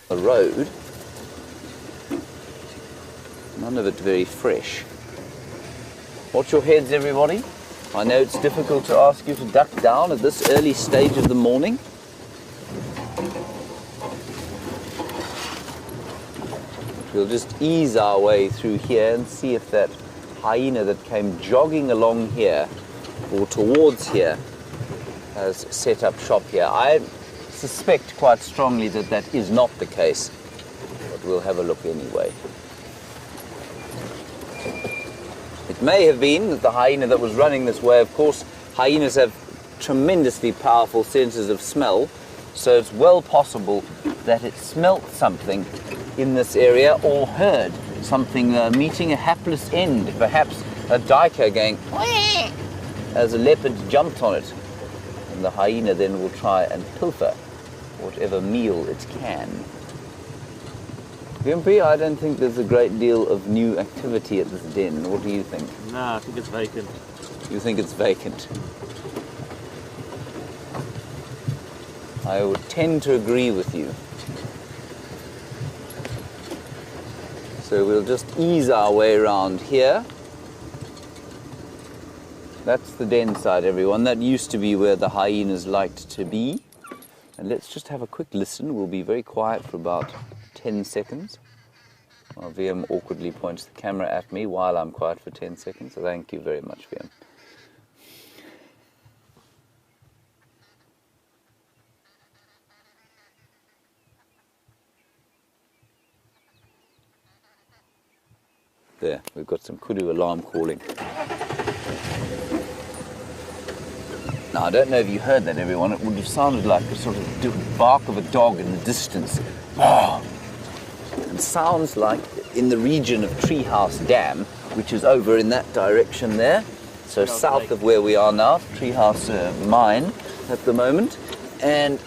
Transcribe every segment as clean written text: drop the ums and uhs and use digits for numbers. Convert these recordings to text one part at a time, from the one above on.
the road. None of it very fresh. Watch your heads, everybody. I know it's difficult to ask you to duck down at this early stage of the morning. We'll just ease our way through here and see if that hyena that came jogging along here or towards here has set up shop here. I suspect quite strongly that that is not the case, but we'll have a look anyway. It may have been that the hyena that was running this way, of course, hyenas have tremendously powerful senses of smell, so it's well possible that it smelt something in this area or heard something meeting a hapless end, perhaps a duiker going "Wee!" as a leopard jumped on it, and the hyena then will try and pilfer whatever meal it can. Wimpy, I don't think there's a great deal of new activity at this den. What do you think? No, I think it's vacant. You think it's vacant? I would tend to agree with you. So we'll just ease our way around here. That's the den side, everyone. That used to be where the hyenas liked to be. And let's just have a quick listen. We'll be very quiet for about 10 seconds. Well, VM awkwardly points the camera at me while I'm quiet for 10 seconds. So thank you very much, VM. There, we've got some kudu alarm calling. Now, I don't know if you heard that, everyone. It would have sounded like a sort of bark of a dog in the distance. Oh! And sounds like in the region of Treehouse Dam, which is over in that direction there. So south of where we are now, Treehouse Mine at the moment. And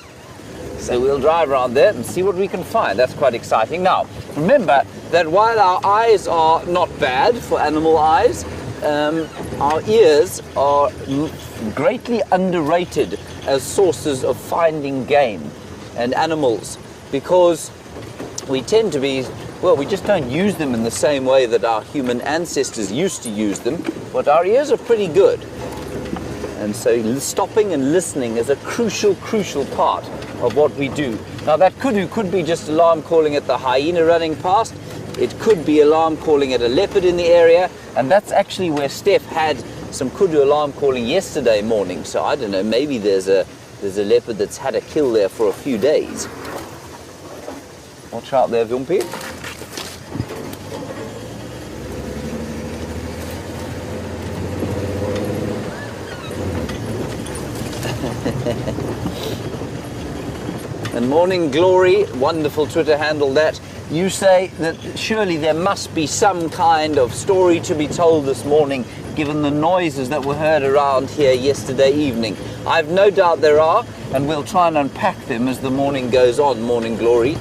so we'll drive around there and see what we can find. That's quite exciting. Now, remember that while our eyes are not bad for animal eyes, our ears are greatly underrated as sources of finding game and animals, because we tend to be, well, we just don't use them in the same way that our human ancestors used to use them, but our ears are pretty good. And so stopping and listening is a crucial part of what we do. Now that kudu could be just alarm calling at the hyena running past. It could be alarm calling at a leopard in the area, and that's actually where Steph had some kudu alarm calling yesterday morning. So I don't know, maybe there's a leopard that's had a kill there for a few days. Watch out there, Wimpy. And Morning Glory, wonderful Twitter handle that. You say that surely there must be some kind of story to be told this morning, given the noises that were heard around here yesterday evening. I've no doubt there are, and we'll try and unpack them as the morning goes on, Morning Glory.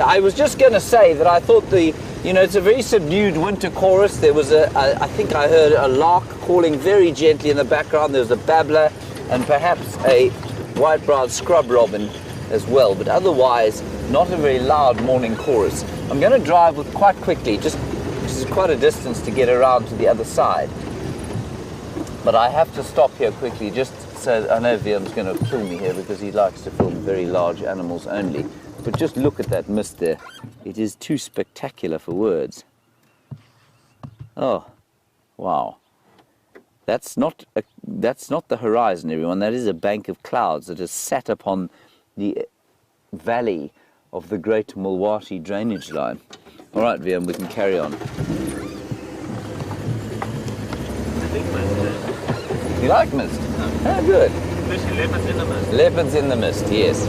I was just going to say that I thought it's a very subdued winter chorus. There was I think I heard a lark calling very gently in the background. There was a babbler and perhaps a white-browed scrub robin as well, but otherwise not a very loud morning chorus. I'm going to drive quite quickly, just because it's quite a distance to get around to the other side. But I have to stop here quickly, just so I know VM's going to kill me here because he likes to film very large animals only. But just look at that mist there. It is too spectacular for words. Oh, wow. That's not the horizon, everyone. That is a bank of clouds that has sat upon the valley of the Great Mulwati drainage line. All right, VM, we can carry on. You like mist? Ah, good. Especially leopards in the mist. Leopards in the mist, yes.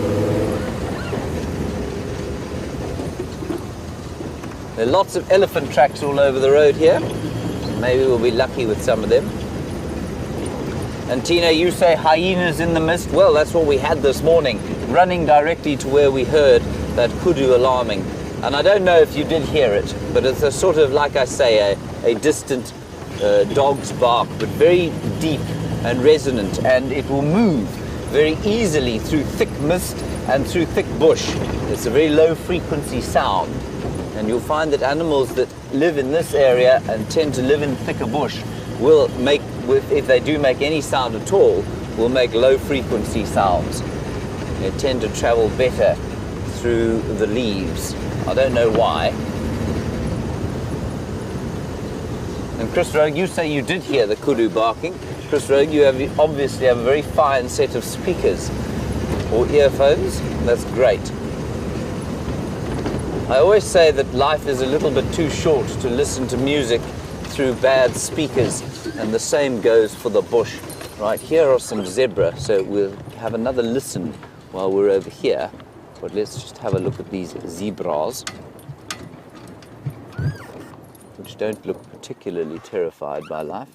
There are lots of elephant tracks all over the road here. Maybe we'll be lucky with some of them. And Tina, you say hyenas in the mist? Well, that's what we had this morning, running directly to where we heard that kudu alarming. And I don't know if you did hear it, but it's a sort of, like I say, a distant dog's bark, but very deep and resonant, and it will move very easily through thick mist and through thick bush. It's a very low frequency sound, and you'll find that animals that live in this area and tend to live in thicker bush will make, if they do make any sound at all, will make low frequency sounds. They tend to travel better through the leaves. I don't know why. And Chris Rogue, you say you did hear the kudu barking. Chris Rogue, you obviously have a very fine set of speakers or earphones. That's great. I always say that life is a little bit too short to listen to music through bad speakers, and the same goes for the bush. Right, here are some zebra, so we'll have another listen while we're over here. But let's just have a look at these zebras, which don't look particularly terrified by life,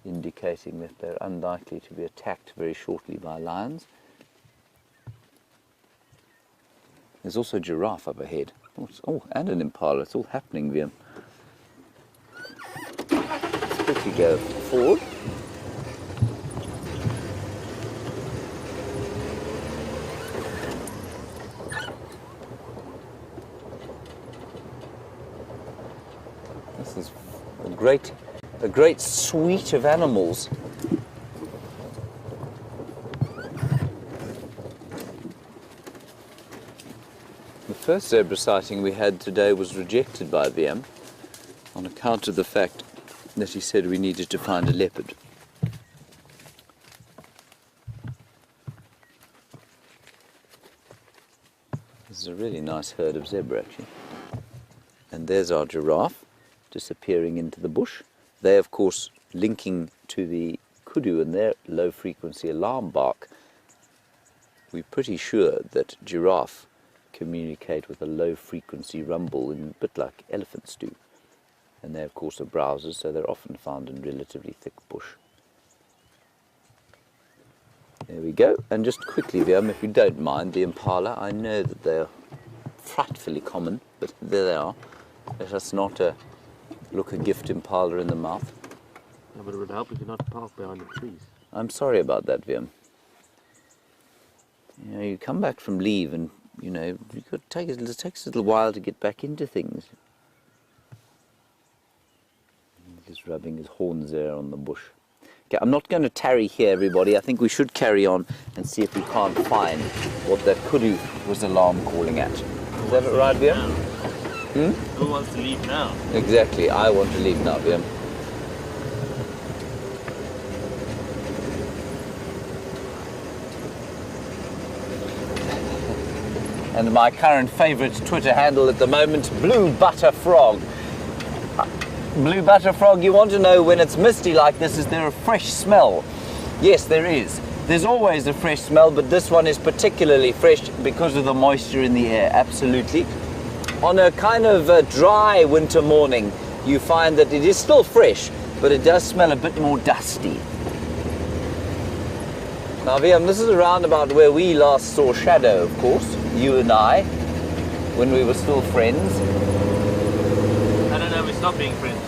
indicating that they're unlikely to be attacked very shortly by lions. There's also a giraffe up ahead. Oh, and an impala. It's all happening, Liam. Let's quickly go forward. This is a great suite of animals. The first zebra sighting we had today was rejected by VM on account of the fact that he said we needed to find a leopard. This is a really nice herd of zebra, actually. And there's our giraffe disappearing into the bush. They, of course, linking to the kudu and their low-frequency alarm bark. We're pretty sure that giraffe communicate with a low-frequency rumble, in a bit like elephants do. And they, of course, are browsers, so they're often found in relatively thick bush. There we go. And just quickly, Liam, if you don't mind, the impala, I know that they're frightfully common, but there they are. Let us not look a gift impala in the mouth. Yeah, but it would help if you're not parked behind the trees. I'm sorry about that, Liam. You know, you come back from leave and, you know, it takes a little while to get back into things. Just rubbing his horns there on the bush. Okay, I'm not going to tarry here, everybody. I think we should carry on and see if we can't find what that kudu was alarm calling at. Is that right, Liam? Who wants to leave now? Exactly, I want to leave now, Liam. And my current favourite Twitter handle at the moment, Blue Butter Frog. Blue Butter Frog, you want to know when it's misty like this, is there a fresh smell? Yes, there is. There's always a fresh smell, but this one is particularly fresh because of the moisture in the air, absolutely. On a kind of dry winter morning, you find that it is still fresh, but it does smell a bit more dusty. Now, Liam, this is around about where we last saw Shadow, of course, you and I, when we were still friends. I don't know, we stopped being friends.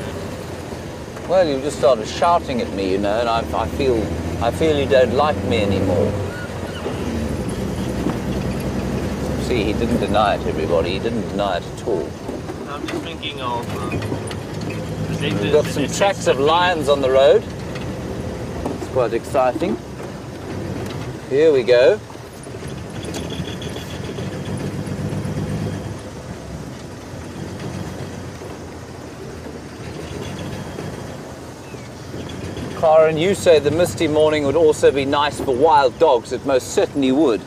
Well, you just started shouting at me, you know, and I feel you don't like me anymore. See, he didn't deny it, everybody. He didn't deny it at all. I'm just thinking of... We've got some tracks of lions on the road. It's quite exciting. Here we go. Karen, you say the misty morning would also be nice for wild dogs. It most certainly would.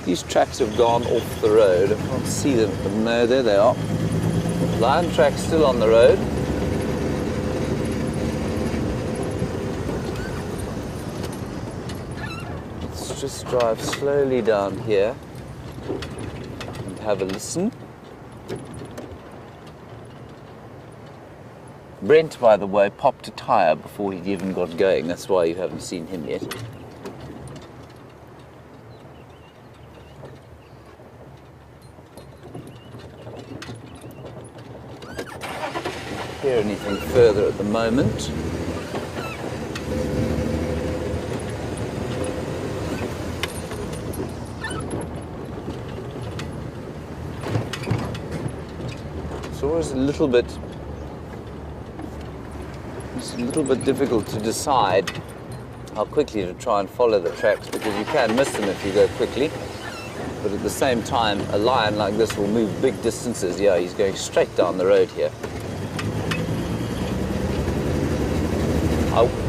These tracks have gone off the road. I can't see them, but no, there they are. Lion tracks still on the road. Let's just drive slowly down here and have a listen. Brent, by the way, popped a tyre before he'd even got going. That's why you haven't seen him yet. Hear anything further at the moment. always a little bit difficult to decide how quickly to try and follow the tracks, because you can miss them if you go quickly. But at the same time, a lion like this will move big distances. Yeah, he's going straight down the road here.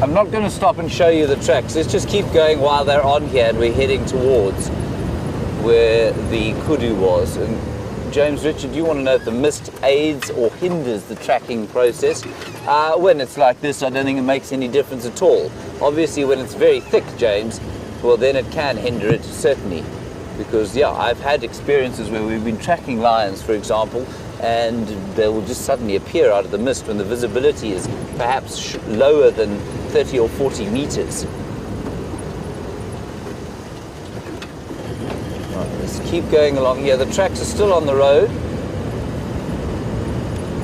I'm not going to stop and show you the tracks. Let's just keep going while they're on here, and we're heading towards where the kudu was. And James, Richard, do you want to know if the mist aids or hinders the tracking process? When it's like this, I don't think it makes any difference at all. Obviously, when it's very thick, James, well, then it can hinder it, certainly. Because, yeah, I've had experiences where we've been tracking lions, for example, and they will just suddenly appear out of the mist when the visibility is perhaps lower than 30 or 40 meters. Right, let's keep going along here. The tracks are still on the road.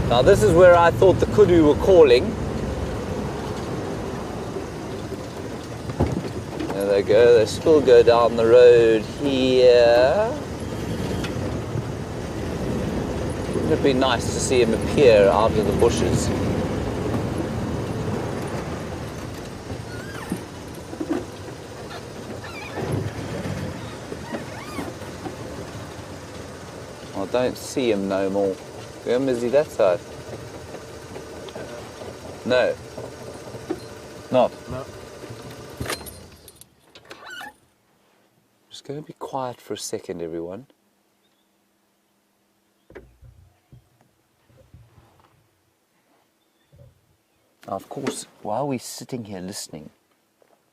Now, this is where I thought the kudu were calling. There they go. They still go down the road here. Wouldn't it be nice to see him appear out of the bushes? I don't see him no more. Where is he that side? No. Not? No. Just going to be quiet for a second, everyone. Now, of course, while we're sitting here listening,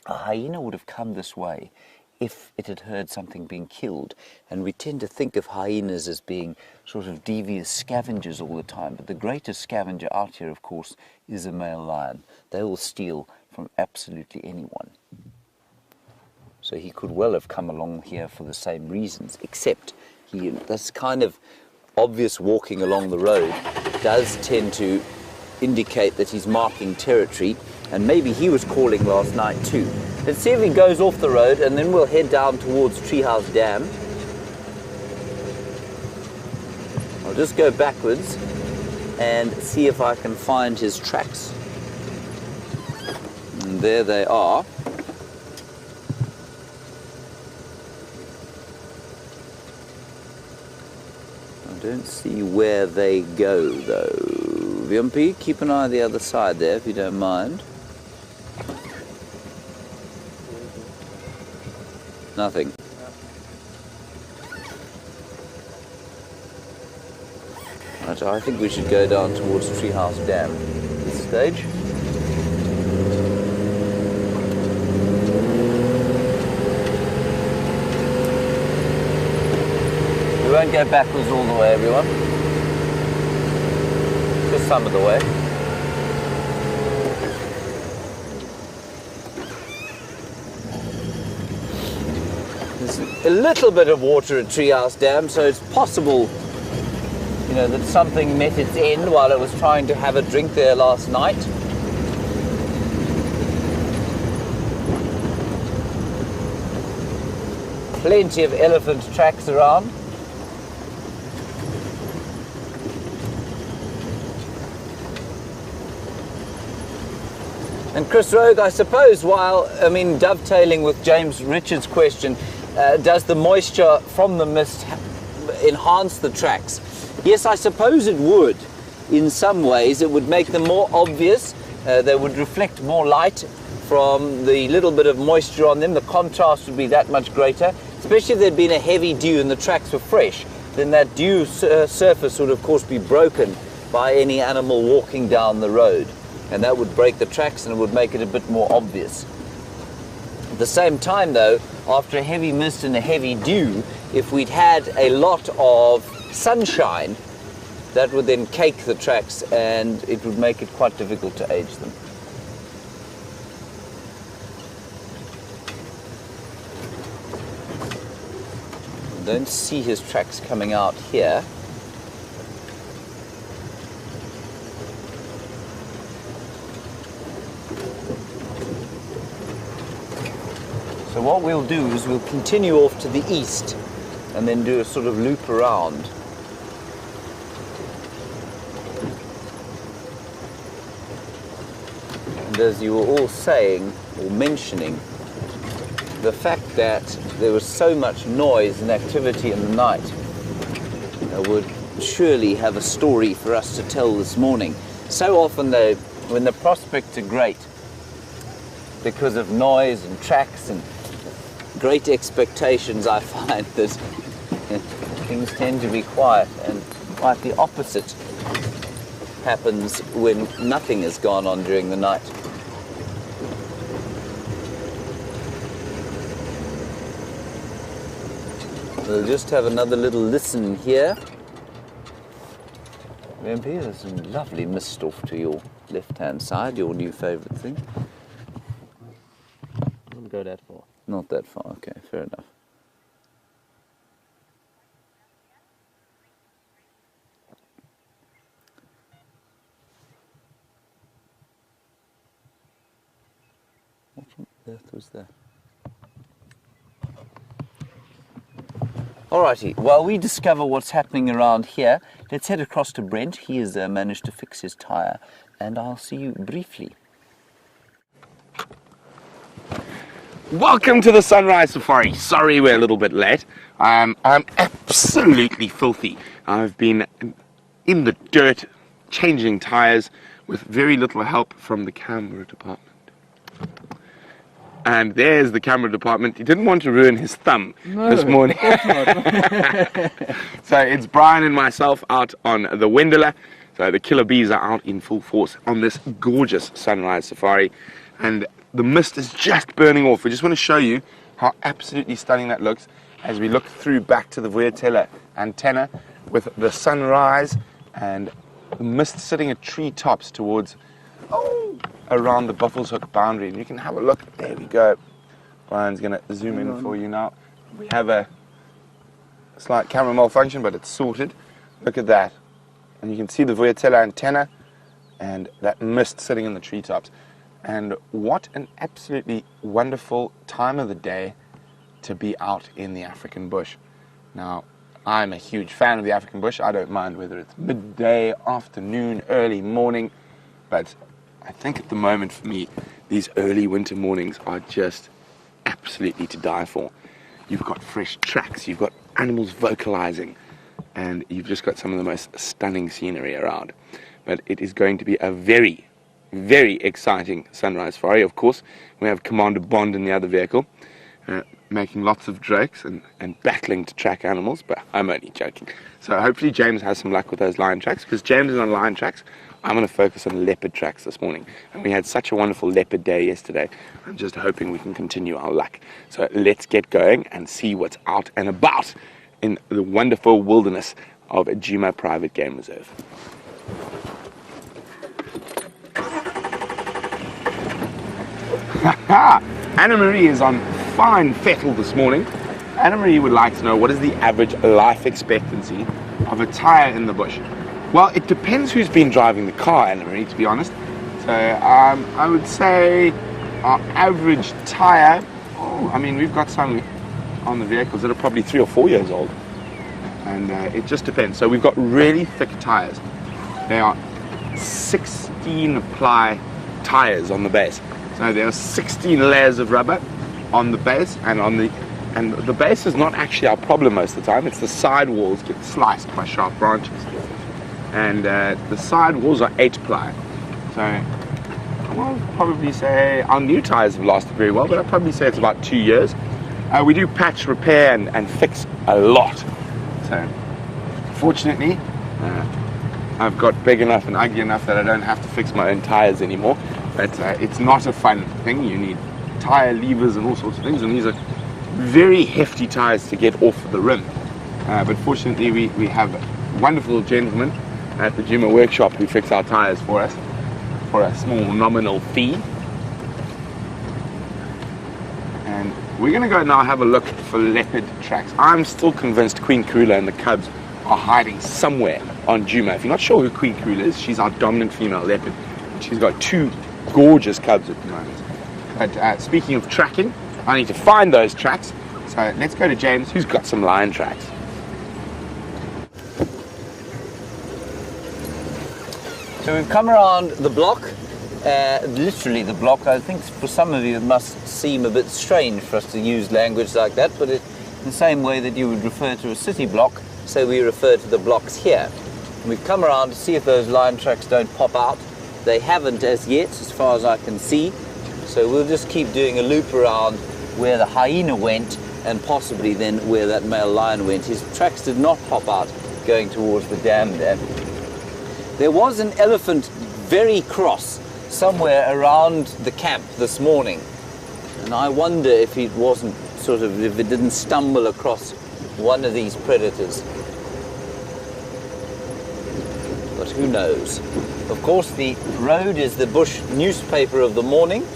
a hyena would have come this way if it had heard something being killed. And we tend to think of hyenas as being sort of devious scavengers all the time. But the greatest scavenger out here, of course, is a male lion. They will steal from absolutely anyone. So he could well have come along here for the same reasons, except this kind of obvious walking along the road does tend to indicate that he's marking territory, and maybe he was calling last night too. Let's see if he goes off the road, and then we'll head down towards Treehouse Dam. I'll just go backwards and see if I can find his tracks. And there they are. I don't see where they go though. Vyumpi, keep an eye on the other side there if you don't mind. Nothing. Right, I think we should go down towards Treehouse Dam at this stage. We won't go backwards all the way, everyone. Just some of the way. There's a little bit of water at Treehouse Dam, so it's possible, you know, that something met its end while it was trying to have a drink there last night. Plenty of elephant tracks around. And Chris Rogue, I suppose, dovetailing with James Richards' question, does the moisture from the mist enhance the tracks? Yes, I suppose it would. In some ways, it would make them more obvious. They would reflect more light from the little bit of moisture on them. The contrast would be that much greater, especially if there'd been a heavy dew and the tracks were fresh. Then that dew surface would, of course, be broken by any animal walking down the road. And that would break the tracks and it would make it a bit more obvious. At the same time, though, after a heavy mist and a heavy dew, if we'd had a lot of sunshine, that would then cake the tracks and it would make it quite difficult to age them. I don't see his tracks coming out here. So what we'll do is we'll continue off to the east and then do a sort of loop around. And as you were all saying or mentioning, the fact that there was so much noise and activity in the night would surely have a story for us to tell this morning. So often though, when the prospects are great, because of noise and tracks and great expectations, I find that things tend to be quiet, and quite the opposite happens when nothing has gone on during the night. We'll just have another little listen here. Remember, there's some lovely mist off to your left-hand side, your new favourite thing. I wouldn't go that far. Not that far, okay, fair enough. What on earth was that? Alrighty, while we discover what's happening around here, let's head across to Brent. He has managed to fix his tyre, and I'll see you briefly. Welcome to the Sunrise Safari. Sorry we're a little bit late. I'm absolutely filthy. I've been in the dirt changing tyres with very little help from the camera department. And there's the camera department. He didn't want to ruin his thumb this morning. So it's Brian and myself out on the Wendela. So the killer bees are out in full force on this gorgeous Sunrise Safari. And the mist is just burning off. We just want to show you how absolutely stunning that looks as we look through back to the Vuyatela antenna with the sunrise and the mist sitting at tree tops towards around the Buffelshoek boundary. And you can have a look. There we go. Brian's going to zoom in for you now. We have a slight camera malfunction, but it's sorted. Look at that. And you can see the Vuyatela antenna and that mist sitting in the treetops. And what an absolutely wonderful time of the day to be out in the African bush. Now, I'm a huge fan of the African bush. I don't mind whether it's midday, afternoon, early morning, but I think at the moment for me, these early winter mornings are just absolutely to die for. You've got fresh tracks, you've got animals vocalizing, and you've just got some of the most stunning scenery around. But it is going to be a very, very exciting sunrise safari. Of course, we have Commander Bond in the other vehicle, making lots of jokes and battling to track animals, but I'm only joking. So hopefully James has some luck with those lion tracks, because James is on lion tracks. I'm going to focus on leopard tracks this morning. And we had such a wonderful leopard day yesterday. I'm just hoping we can continue our luck. So let's get going and see what's out and about in the wonderful wilderness of Djuma Private Game Reserve. Anna-Marie is on fine fettle this morning. Anna-Marie would like to know, what is the average life expectancy of a tyre in the bush? Well, it depends who's been driving the car, Anna-Marie, to be honest. So I would say our average tyre, I mean, we've got some on the vehicles that are probably 3 or 4 years old. And it just depends. So we've got really thick tyres. They are 16 ply tyres on the base. So there are 16 layers of rubber on the base, and the base is not actually our problem most of the time. It's the side walls get sliced by sharp branches. And the side walls are 8 ply. So I'll probably say our new tyres have lasted very well, but I'd probably say it's about 2 years. We do patch, repair, and fix a lot. So fortunately, I've got big enough and ugly enough that I don't have to fix my own tyres anymore. But it's not a fun thing. You need tyre levers and all sorts of things, and these are very hefty tyres to get off the rim. But fortunately, we have wonderful gentlemen at the Djuma workshop who fix our tyres for us for a small nominal fee. And we're going to go now have a look for leopard tracks. I'm still convinced Queen Karula and the cubs are hiding somewhere on Djuma. If you're not sure who Queen Karula is, she's our dominant female leopard. She's got 2 gorgeous cubs at the moment. But speaking of tracking, I need to find those tracks. So let's go to James, who's got some lion tracks. So we've come around the block literally the block. I think for some of you it must seem a bit strange for us to use language like that, but in the same way that you would refer to a city block, so we refer to the blocks here. And we've come around to see if those line tracks don't pop out. They haven't as yet, as far as I can see, so we'll just keep doing a loop around where the hyena went and possibly then where that male lion went. His tracks did not pop out going towards the dam there. There was an elephant very cross somewhere around the camp this morning, and I wonder if it wasn't if it didn't stumble across one of these predators. But who knows? Of course, the road is the bush newspaper of the morning,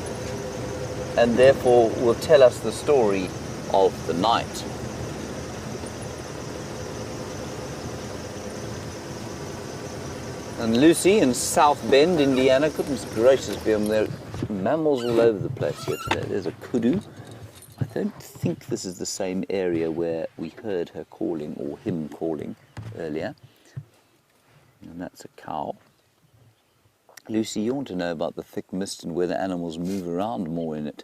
and therefore will tell us the story of the night. And Lucy in South Bend, Indiana, goodness gracious, there are mammals all over the place here today. There's a kudu. I don't think this is the same area where we heard her calling or him calling earlier. And that's a cow. Lucy, you want to know about the thick mist and whether animals move around more in it.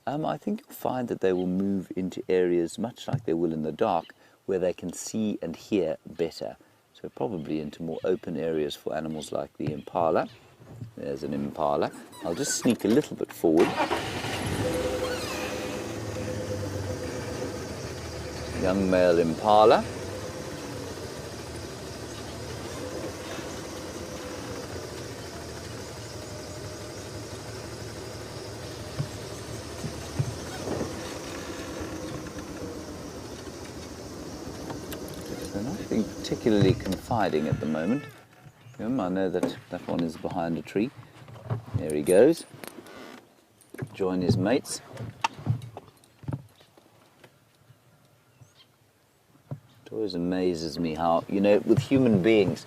I think you'll find that they will move into areas much like they will in the dark, where they can see and hear better. So probably into more open areas for animals like the impala. There's an impala. I'll just sneak a little bit forward. Young male impala. Particularly confiding at the moment. I know that that one is behind a tree. There he goes. Join his mates. It always amazes me how, with human beings,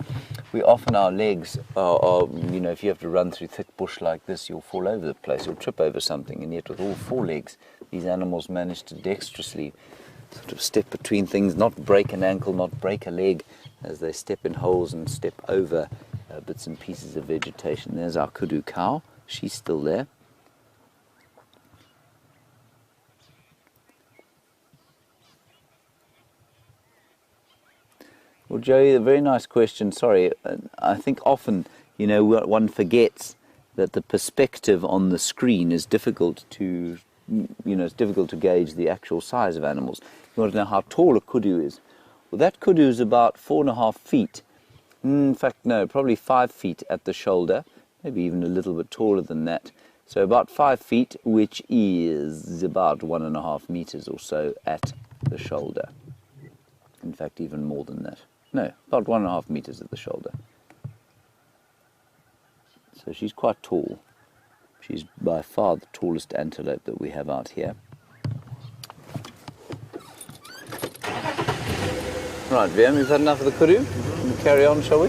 we often, our legs are, if you have to run through thick bush like this, you'll fall over the place, you'll trip over something, and yet with all four legs, these animals manage to dexterously sort of step between things, not break an ankle, not break a leg, as they step in holes and step over bits and pieces of vegetation. There's our kudu cow. She's still there. Well, Joey, a very nice question. Sorry, I think often, one forgets that the perspective on the screen is difficult to, it's difficult to gauge the actual size of animals. You want to know how tall a kudu is. Well, that kudu is about 4.5 feet. In fact, no, probably 5 feet at the shoulder, maybe even a little bit taller than that. So about 5 feet, which is about 1.5 meters or so at the shoulder. In fact, even more than that. No, about 1.5 meters at the shoulder. So she's quite tall. She's by far the tallest antelope that we have out here. Right, Viam, we've had enough of the kudu. We'll carry on, shall we?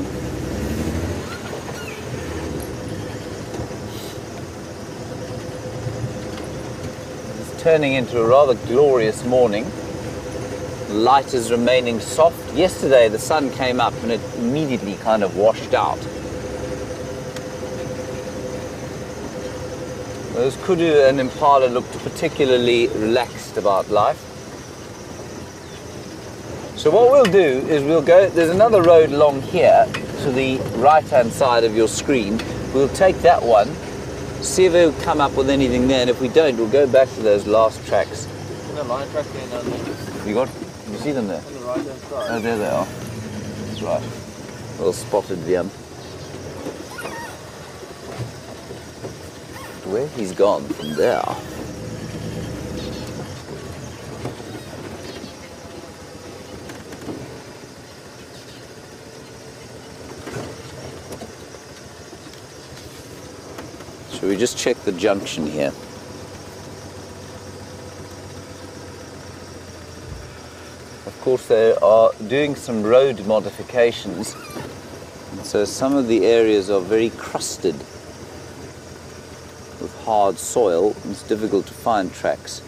It's turning into a rather glorious morning. The light is remaining soft. Yesterday the sun came up and it immediately kind of washed out. Those kudu and impala looked particularly relaxed about life. So what we'll do is we'll go, there's another road along here to the right-hand side of your screen. We'll take that one, see if it'll come up with anything there, and if we don't, we'll go back to those last tracks. There's a line track there down there. You see them there? On the right-hand side. Oh, there they are. That's right. Well spotted, Viam. Where he's gone from there. Shall we just check the junction here? Of course, they are doing some road modifications, and so some of the areas are very crusted with hard soil, and it's difficult to find tracks.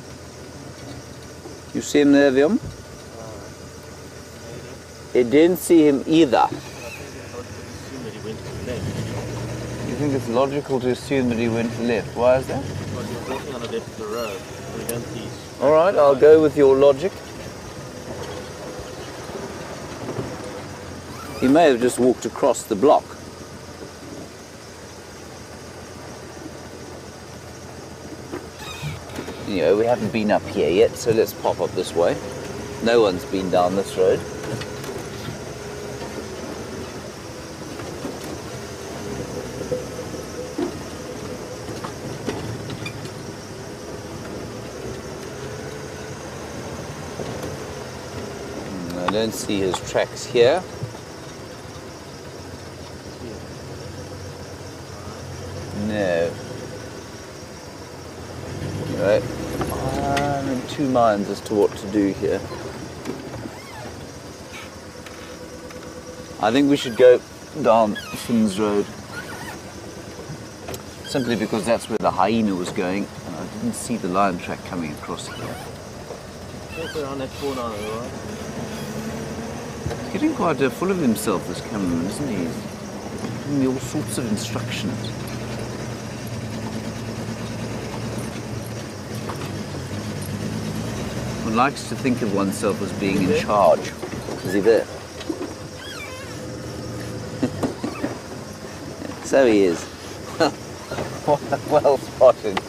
You see him there, Viam? I didn't see him either. you think it's logical to assume that he went left? Why is that? Well, you're walking on the left of the road, so we don't see. All right, I'll go with your logic. He may have just walked across the block. Anyway, we haven't been up here yet, so let's pop up this way. No one's been down this road. I don't see his tracks here. No. Right. I'm in two minds as to what to do here. I think we should go down Finn's Road. Simply because that's where the hyena was going, and I didn't see the lion track coming across here. It's around that corner, right? He's getting quite full of himself, this cameraman, isn't he? He's giving me all sorts of instructions. One likes to think of oneself as being in charge. Is he there? So he is. Well spotted.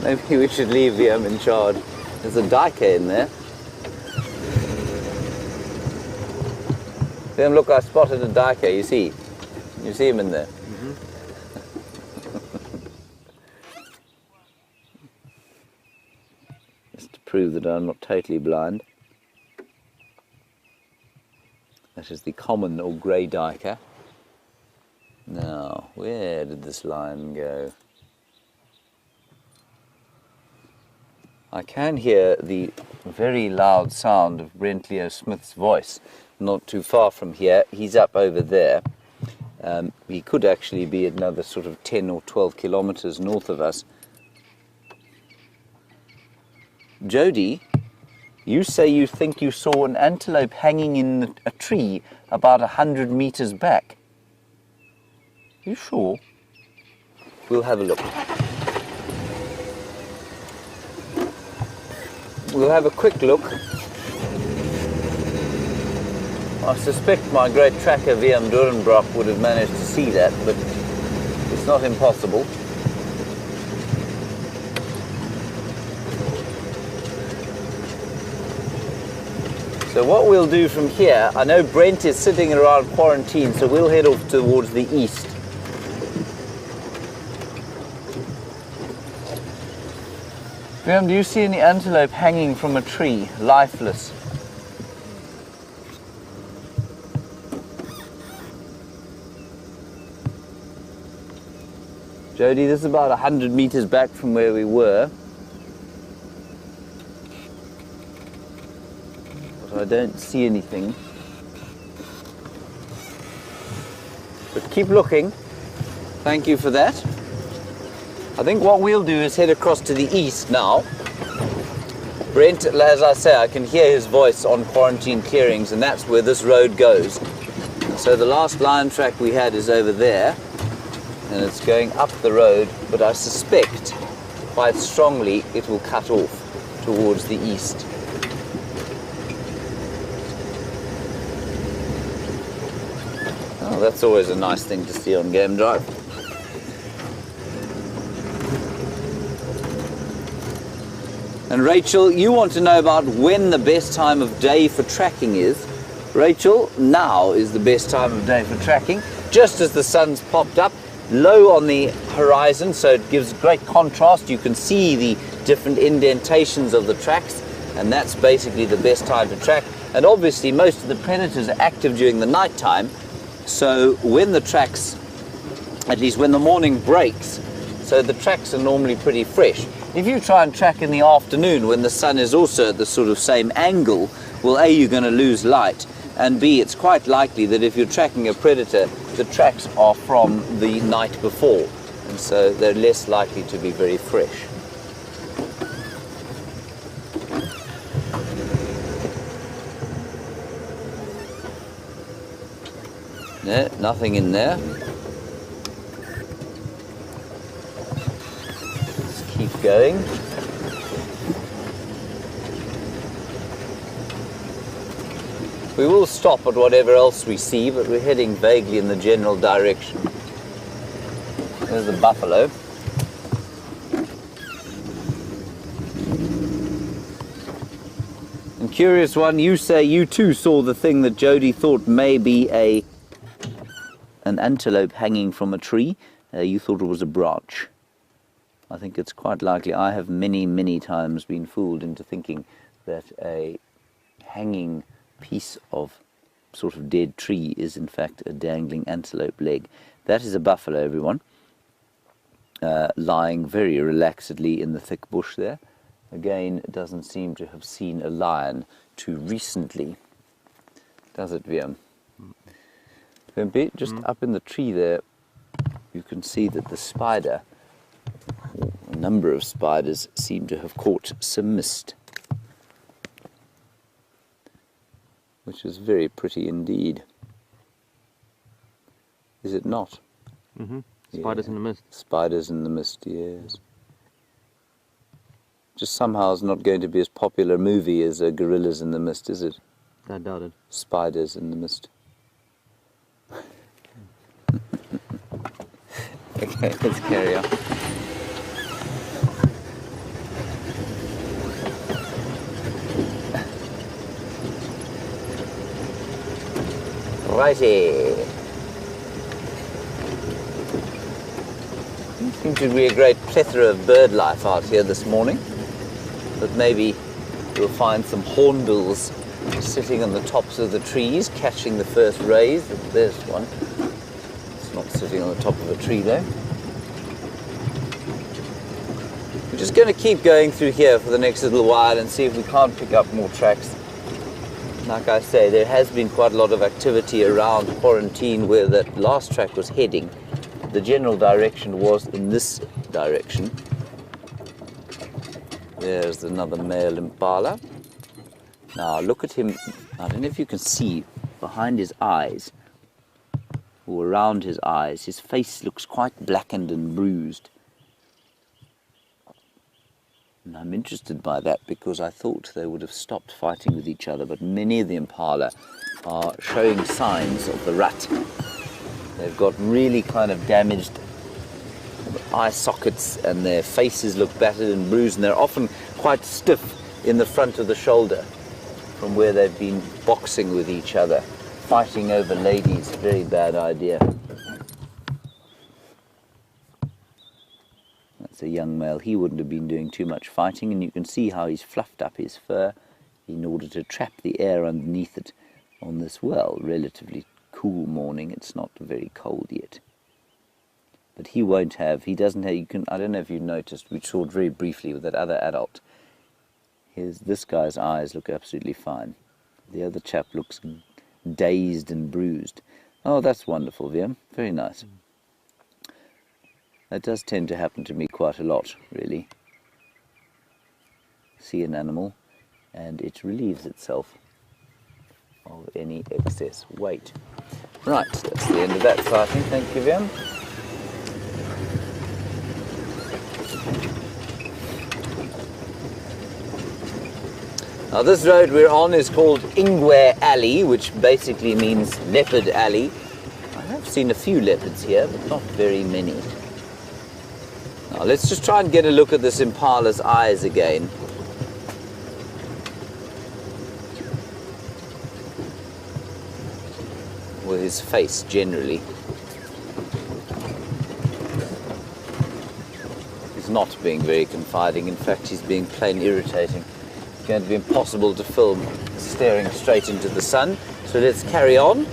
Maybe we should leave him in charge. There's a diker in there. Then look, I spotted a diker, you see? You see him in there? Mm-hmm. Just to prove that I'm not totally blind. That is the common or grey diker. Now, where did this lion go? I can hear the very loud sound of Brent Leo Smith's voice not too far from here. He's up over there. He could actually be another sort of 10 or 12 kilometers north of us. Jody, you say you think you saw an antelope hanging in a tree about 100 meters back. You sure? We'll have a look. We'll have a quick look. I suspect my great tracker VM Durenbrock would have managed to see that, but it's not impossible. So what we'll do from here, I know Brent is sitting around quarantine, so we'll head off towards the east. Graham, do you see any antelope hanging from a tree, lifeless? Jody, this is about 100 meters back from where we were. But I don't see anything. But keep looking. Thank you for that. I think what we'll do is head across to the east now. Brent, as I say, I can hear his voice on quarantine clearings, and that's where this road goes. So the last lion track we had is over there, and it's going up the road, but I suspect quite strongly it will cut off towards the east. Oh, that's always a nice thing to see on Game Drive. And Rachel, you want to know about when the best time of day for tracking is. Rachel, now is the best time of day for tracking, just as the sun's popped up, low on the horizon, so it gives great contrast. You can see the different indentations of the tracks, and that's basically the best time to track. And obviously most of the predators are active during the night time, so when the tracks, at least when the morning breaks, so the tracks are normally pretty fresh. If you try and track in the afternoon when the sun is also at the sort of same angle, well, A, you're going to lose light, and B, it's quite likely that if you're tracking a predator, the tracks are from the night before, and so they're less likely to be very fresh. No, nothing in there. Let's keep going. We will stop at whatever else we see, but we're heading vaguely in the general direction. There's the buffalo. And curious one, you say you too saw the thing that Jody thought may be an antelope hanging from a tree. You thought it was a branch. I think it's quite likely. I have many, many times been fooled into thinking that a hanging piece of sort of dead tree is in fact a dangling antelope leg. That is a buffalo, everyone, lying very relaxedly in the thick bush there. Again, it doesn't seem to have seen a lion too recently, does it, Viam? Wimpy, just up in the tree there, you can see that the spider, a number of spiders, seem to have caught some mist, which is very pretty indeed. Is it not? Mm-hmm. Spiders in the mist. Spiders in the mist, yes. Just somehow it's not going to be as popular a movie as Gorillas in the Mist, is it? I doubt it. Spiders in the Mist. Okay, let's carry on. Righty. Seems to be a great plethora of bird life out here this morning. But maybe we'll find some hornbills sitting on the tops of the trees, catching the first rays. There's one. It's not sitting on the top of a tree though. We're just going to keep going through here for the next little while and see if we can't pick up more tracks. Like I say, there has been quite a lot of activity around Quarantine where that last track was heading. The general direction was in this direction. There's another male impala. Now look at him. I don't know if you can see behind his eyes or around his eyes. His face looks quite blackened and bruised. And I'm interested by that because I thought they would have stopped fighting with each other, but many of the impala are showing signs of the rut. They've got really kind of damaged eye sockets and their faces look battered and bruised, and they're often quite stiff in the front of the shoulder from where they've been boxing with each other. Fighting over ladies, very bad idea. That's a young male. He wouldn't have been doing too much fighting, and you can see how he's fluffed up his fur in order to trap the air underneath it on this, well, relatively cool morning. It's not very cold yet. But he won't have, he doesn't have, I don't know if you noticed, we saw it very briefly with that other adult. This guy's eyes look absolutely fine. The other chap looks dazed and bruised. Oh, that's wonderful, Viam. Very nice. That does tend to happen to me quite a lot, really. See an animal and it relieves itself of any excess weight. Right, that's the end of that sighting. Thank you, Viam. Now this road we're on is called Ingwe Alley, which basically means leopard alley. I have seen a few leopards here, but not very many. Now let's just try and get a look at this impala's eyes again. Or his face generally. He's not being very confiding, in fact he's being plain irritating. It's going to be impossible to film staring straight into the sun, so let's carry on.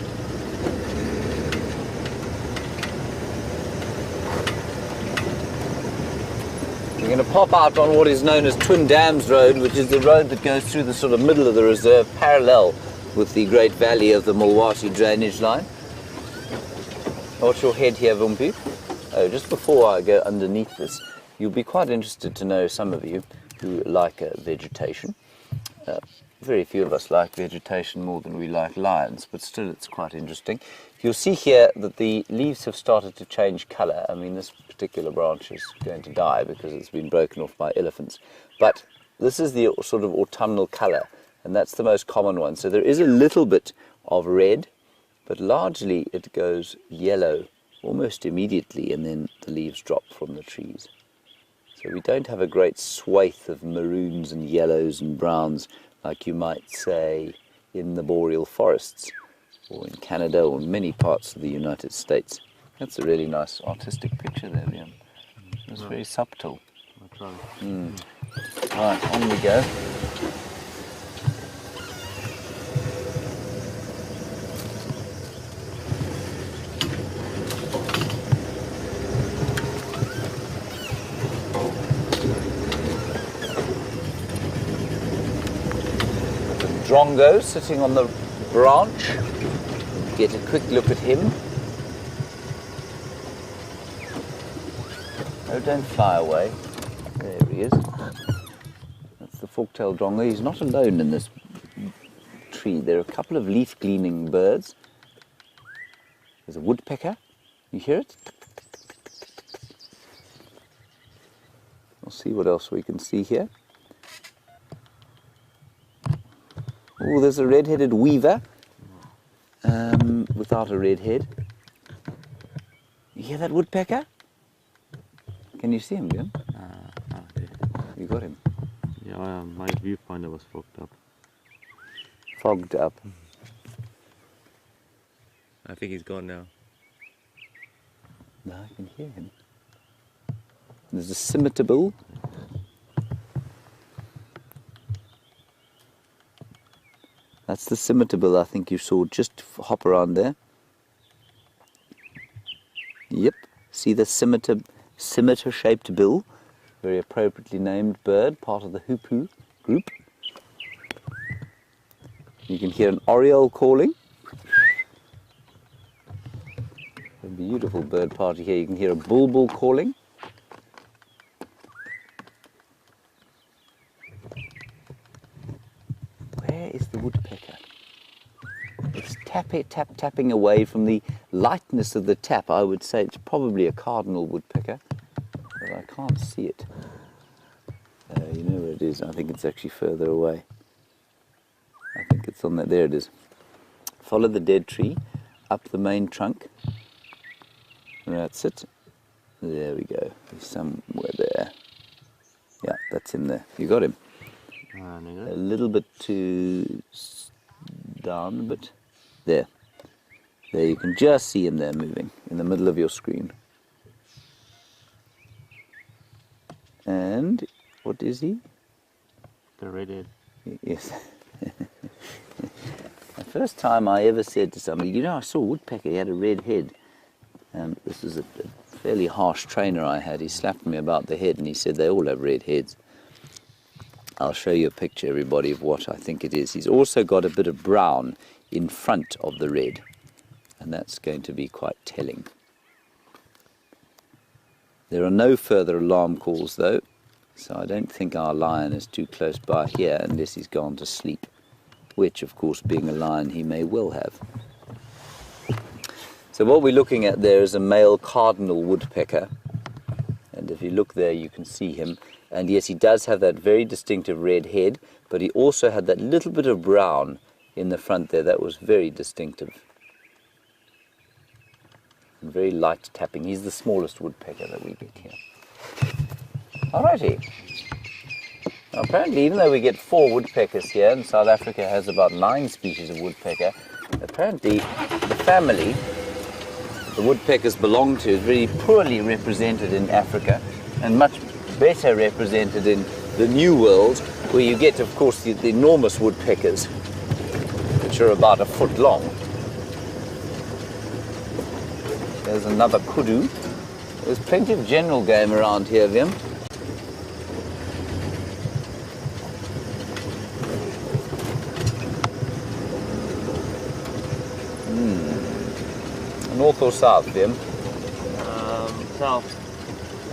We're going to pop out on what is known as Twin Dams Road, which is the road that goes through the sort of middle of the reserve, parallel with the great valley of the Mulwati drainage line. What's your head here, Vumpi? Oh, just before I go underneath this, you'll be quite interested to know, some of you who like vegetation. Very few of us like vegetation more than we like lions, but still it's quite interesting. You'll see here that the leaves have started to change colour. I mean, this particular branch is going to die because it's been broken off by elephants. But this is the sort of autumnal colour, and that's the most common one. So there is a little bit of red, but largely it goes yellow almost immediately, and then the leaves drop from the trees. So we don't have a great swathe of maroons and yellows and browns like you might say in the boreal forests, or in Canada, or in many parts of the United States. That's a really nice artistic picture there, Liam. It's very subtle. I'll try. Right, on we go. The drongo sitting on the branch. Get a quick look at him. Oh, don't fly away. There he is. That's the fork-tailed drongo. He's not alone in this tree. There are a couple of leaf-gleaning birds. There's a woodpecker. You hear it? We'll see what else we can see here. Oh, there's a red-headed weaver. Without a red head. You hear that woodpecker? Can you see him, Jim? You got him? Yeah, my viewfinder was fogged up. Fogged up. I think he's gone now. No, I can hear him. There's a scimitar bill. That's the scimitar bill I think you saw just hop around there. Yep, see the scimitar-shaped bill, very appropriately named bird, part of the hoopoe group. You can hear an oriole calling. A beautiful bird party here. You can hear a bulbul calling. Where is the woodpecker? It's tapping away from the lightness of the tap. I would say it's probably a cardinal woodpecker, but I can't see it. You know where it is. I think it's actually further away. I think it's on that. There it is. Follow the dead tree up the main trunk. That's it. There we go. He's somewhere there. Yeah, that's him there. You got him. A little bit too down, but there. There, you can just see him there moving in the middle of your screen. And what is he? The redhead. Yes. The first time I ever said to somebody, you know, I saw a woodpecker, he had a red head. This was a fairly harsh trainer I had. He slapped me about the head and he said they all have red heads. I'll show you a picture, everybody, of what I think it is. He's also got a bit of brown in front of the red, and that's going to be quite telling. There are no further alarm calls, though, so I don't think our lion is too close by here unless he's gone to sleep, which, of course, being a lion, he may well have. So what we're looking at there is a male cardinal woodpecker, and if you look there, you can see him. And yes, he does have that very distinctive red head, but he also had that little bit of brown in the front there. That was very distinctive. And very light tapping. He's the smallest woodpecker that we get here. Alrighty. Now, apparently, even though we get 4 woodpeckers here, and South Africa has about 9 species of woodpecker, apparently the family the woodpeckers belong to is very poorly represented in Africa, and much better represented in the New World, where you get, of course, the enormous woodpeckers, which are about a foot long. There's another kudu. There's plenty of general game around here, Vim. North or south, Vim? South.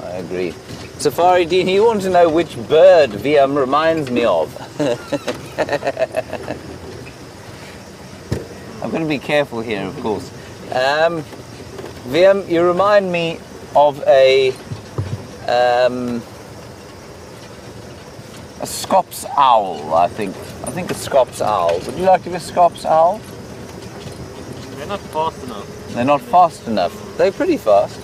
I agree. Safari Dean, you want to know which bird VM reminds me of? I'm going to be careful here, of course. Liam, you remind me of a Scops owl, I think. I think a Scops owl. Would you like to be a Scops owl? They're not fast enough. They're not fast enough. They're pretty fast.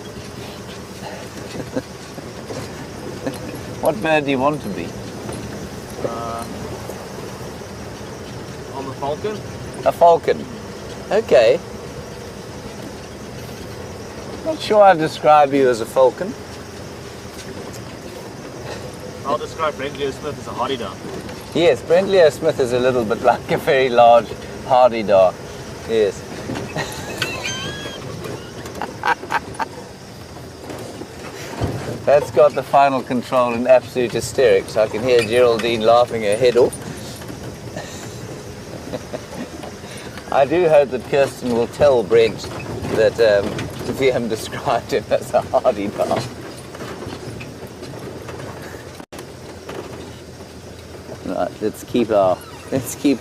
What bird do you want to be? I'm a falcon. A falcon. Okay. Not sure I'd describe you as a falcon. I'll describe Brent Smith as a hardy-dar. Yes, Brent Smith is a little bit like a very large hardy-dar. Yes. That's got the final control in absolute hysterics. I can hear Geraldine laughing her head off. I do hope that Kirsten will tell Brent that VM described him as a hardy-dar. Right, let's keep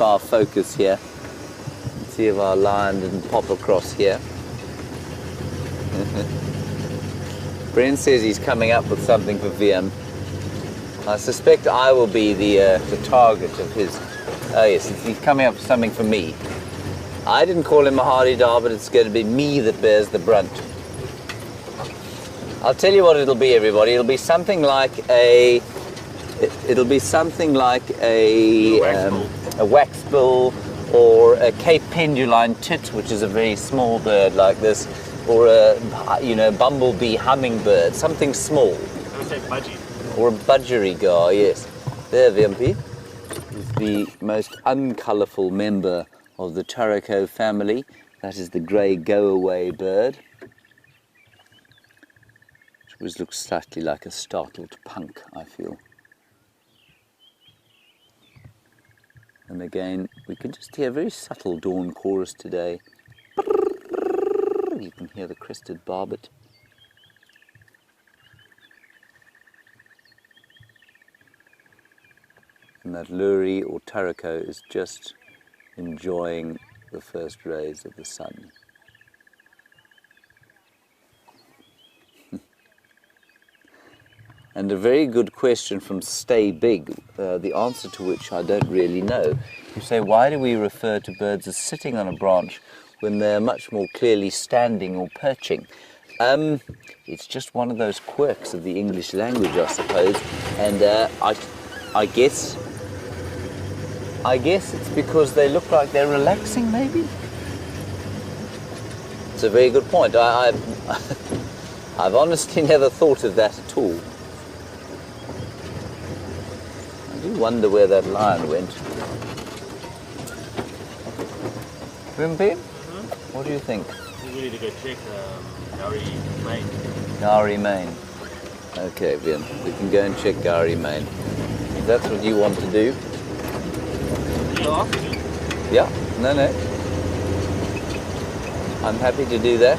our focus here. Let's see if our lion didn't pop across here. Brent says he's coming up with something for VM. I suspect I will be the target of his. Oh yes, he's coming up with something for me. I didn't call him a hardy-dar, but it's going to be me that bears the brunt. I'll tell you what it'll be, everybody. It'll be something like a wax bill, or a Cape Penduline tit, which is a very small bird like this, or a bumblebee hummingbird, something small. I would say budgie. Or a budgerigar, yes. There, VMP is the most uncolourful member of the Turrico family. That is the grey go-away bird, which always looks slightly like a startled punk, I feel. And again, we can just hear a very subtle dawn chorus today. You can hear the crested barbet. And that Luri or Turrico is just enjoying the first rays of the sun. And a very good question from Stay Big, the answer to which I don't really know. You say, why do we refer to birds as sitting on a branch when they're much more clearly standing or perching? It's just one of those quirks of the English language, I suppose. And I guess it's because they look like they're relaxing, maybe? It's a very good point. I've honestly never thought of that at all. I do wonder where that lion went. Wimpy? Mm-hmm. What do you think? We need to go check Gowrie Main. Gowrie Main. Okay, Vian, we can go and check Gowrie Main. If that's what you want to do. Yeah, no. I'm happy to do that.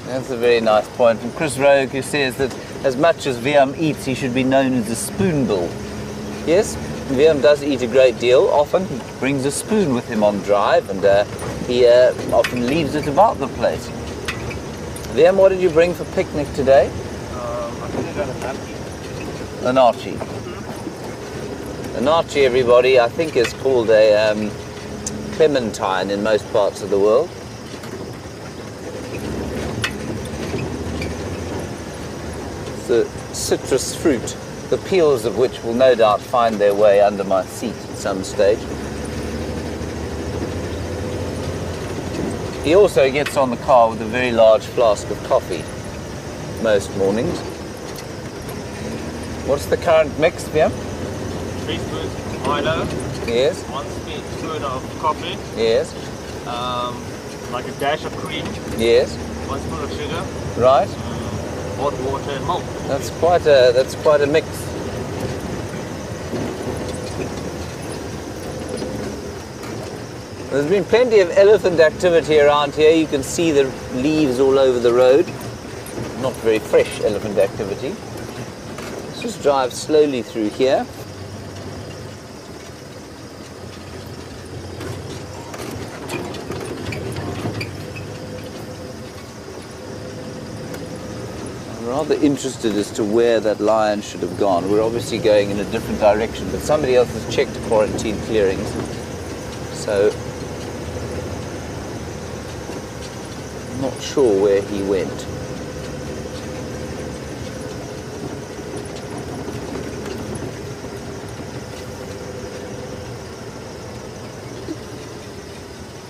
That's a very nice point from Chris Rogue, who says that as much as VM eats, he should be known as a spoonbill. Yes, VM does eat a great deal. Often he brings a spoon with him on drive, and he often leaves it about the place. VM, what did you bring for picnic today? I think I got an Archie. An Archie. Mm-hmm. An Archie, everybody, I think is called a clementine in most parts of the world. It's a citrus fruit, the peels of which will no doubt find their way under my seat at some stage. He also gets on the car with a very large flask of coffee most mornings. What's the current mix, Pia? 3 spoons Milo. Yes. 1 spoon of coffee. Yes. Like a dash of cream. Yes. 1 spoon of sugar. Right. Hot water and milk. That's quite a mix. There's been plenty of elephant activity around here. You can see the leaves all over the road. Not very fresh elephant activity. Let's just drive slowly through here. rather interested as to where that lion should have gone. We're obviously going in a different direction, but somebody else has checked quarantine clearings. So, I'm not sure where he went.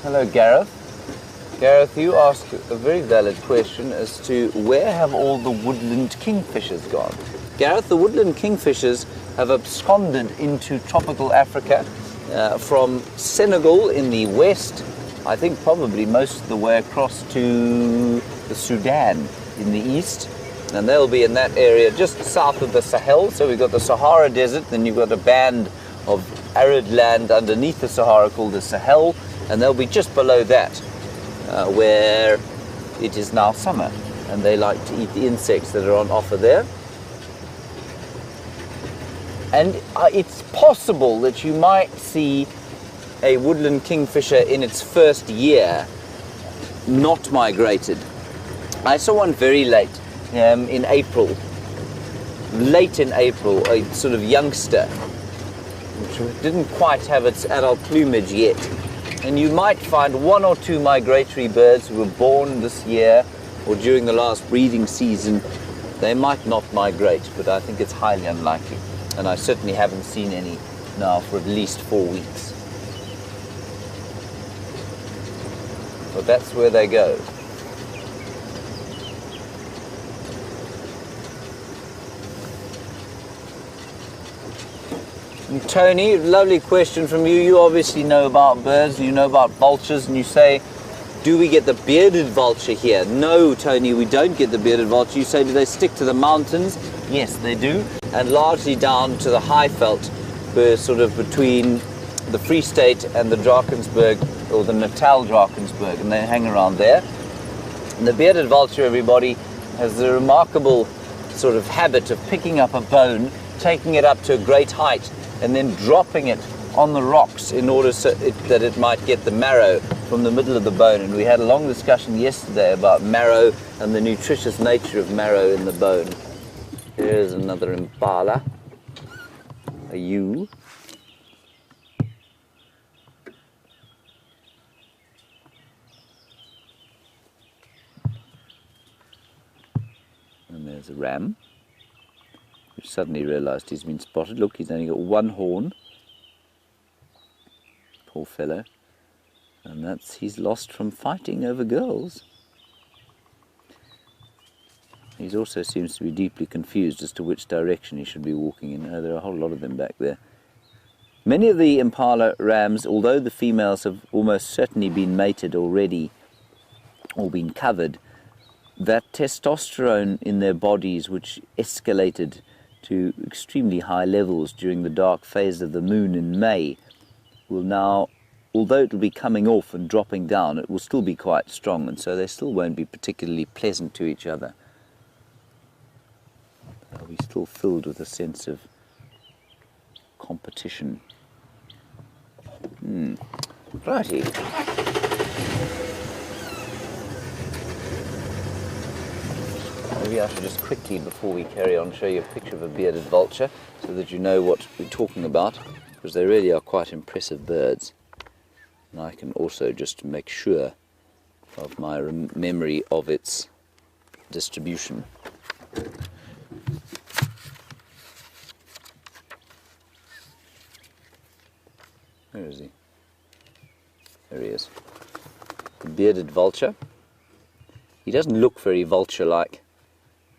Hello, Gareth. Gareth, you asked a very valid question as to where have all the woodland kingfishers gone? Gareth, the woodland kingfishers have absconded into tropical Africa from Senegal in the west, I think probably most of the way across to the Sudan in the east. And they'll be in that area just south of the Sahel. So we've got the Sahara Desert, then you've got a band of arid land underneath the Sahara called the Sahel. And they'll be just below that, where it is now summer, and they like to eat the insects that are on offer there. And it's possible that you might see a woodland kingfisher in its first year not migrated. I saw one very late, in April, late in April, a sort of youngster, which didn't quite have its adult plumage yet. And you might find one or two migratory birds who were born this year or during the last breeding season. They might not migrate, but I think it's highly unlikely. And I certainly haven't seen any now for at least 4 weeks. But that's where they go. And Tony, lovely question from you. You obviously know about birds, you know about vultures, and you say, do we get the bearded vulture here? No, Tony, we don't get the bearded vulture. You say, do they stick to the mountains? Yes, they do. And largely down to the high veld, where sort of between the Free State and the Drakensberg, or the Natal Drakensberg, and they hang around there. And the bearded vulture, everybody, has the remarkable sort of habit of picking up a bone, taking it up to a great height, and then dropping it on the rocks in order that it might get the marrow from the middle of the bone. And we had a long discussion yesterday about marrow and the nutritious nature of marrow in the bone. Here's another impala, a ewe. And there's a ram, which suddenly realized he's been spotted. Look, he's only got one horn. Poor fellow. And he's lost from fighting over girls. He also seems to be deeply confused as to which direction he should be walking in. There are a whole lot of them back there. Many of the impala rams, although the females have almost certainly been mated already or been covered, that testosterone in their bodies, which escalated to extremely high levels during the dark phase of the moon in May, will now, although it will be coming off and dropping down, it will still be quite strong, and so they still won't be particularly pleasant to each other. They'll be still filled with a sense of competition. Righty. Maybe I should just quickly, before we carry on, show you a picture of a bearded vulture so that you know what we're talking about, because they really are quite impressive birds. And I can also just make sure of my memory of its distribution. Where is he? There he is. The bearded vulture. He doesn't look very vulture-like.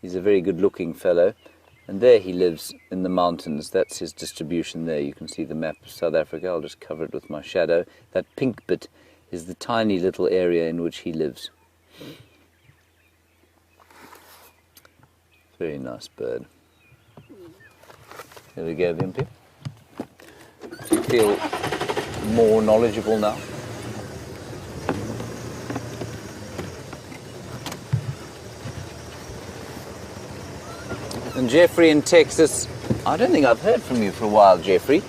He's a very good-looking fellow. And there he lives in the mountains. That's his distribution there. You can see the map of South Africa. I'll just cover it with my shadow. That pink bit is the tiny little area in which he lives. Very nice bird. There we go, Wimpy. Do you feel more knowledgeable now? And Jeffrey in Texas, I don't think I've heard from you for a while, Jeffrey.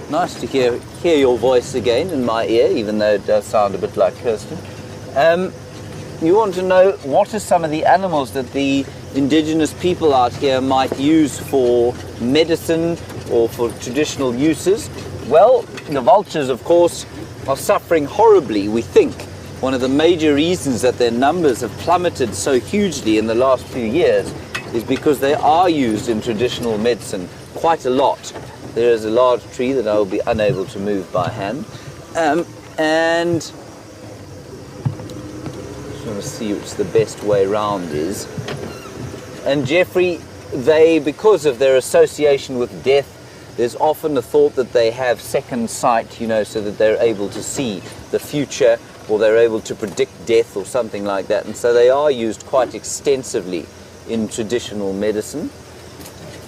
Nice to hear your voice again in my ear, even though it does sound a bit like Kirsten. You want to know what are some of the animals that the indigenous people out here might use for medicine or for traditional uses? Well, the vultures, of course, are suffering horribly, we think. One of the major reasons that their numbers have plummeted so hugely in the last few years is because they are used in traditional medicine quite a lot. There is a large tree that I will be unable to move by hand. And just want to see which the best way round is. And Jeffrey, they, because of their association with death, there's often a thought that they have second sight, you know, so that they're able to see the future, or they're able to predict death or something like that. And so they are used quite extensively in traditional medicine.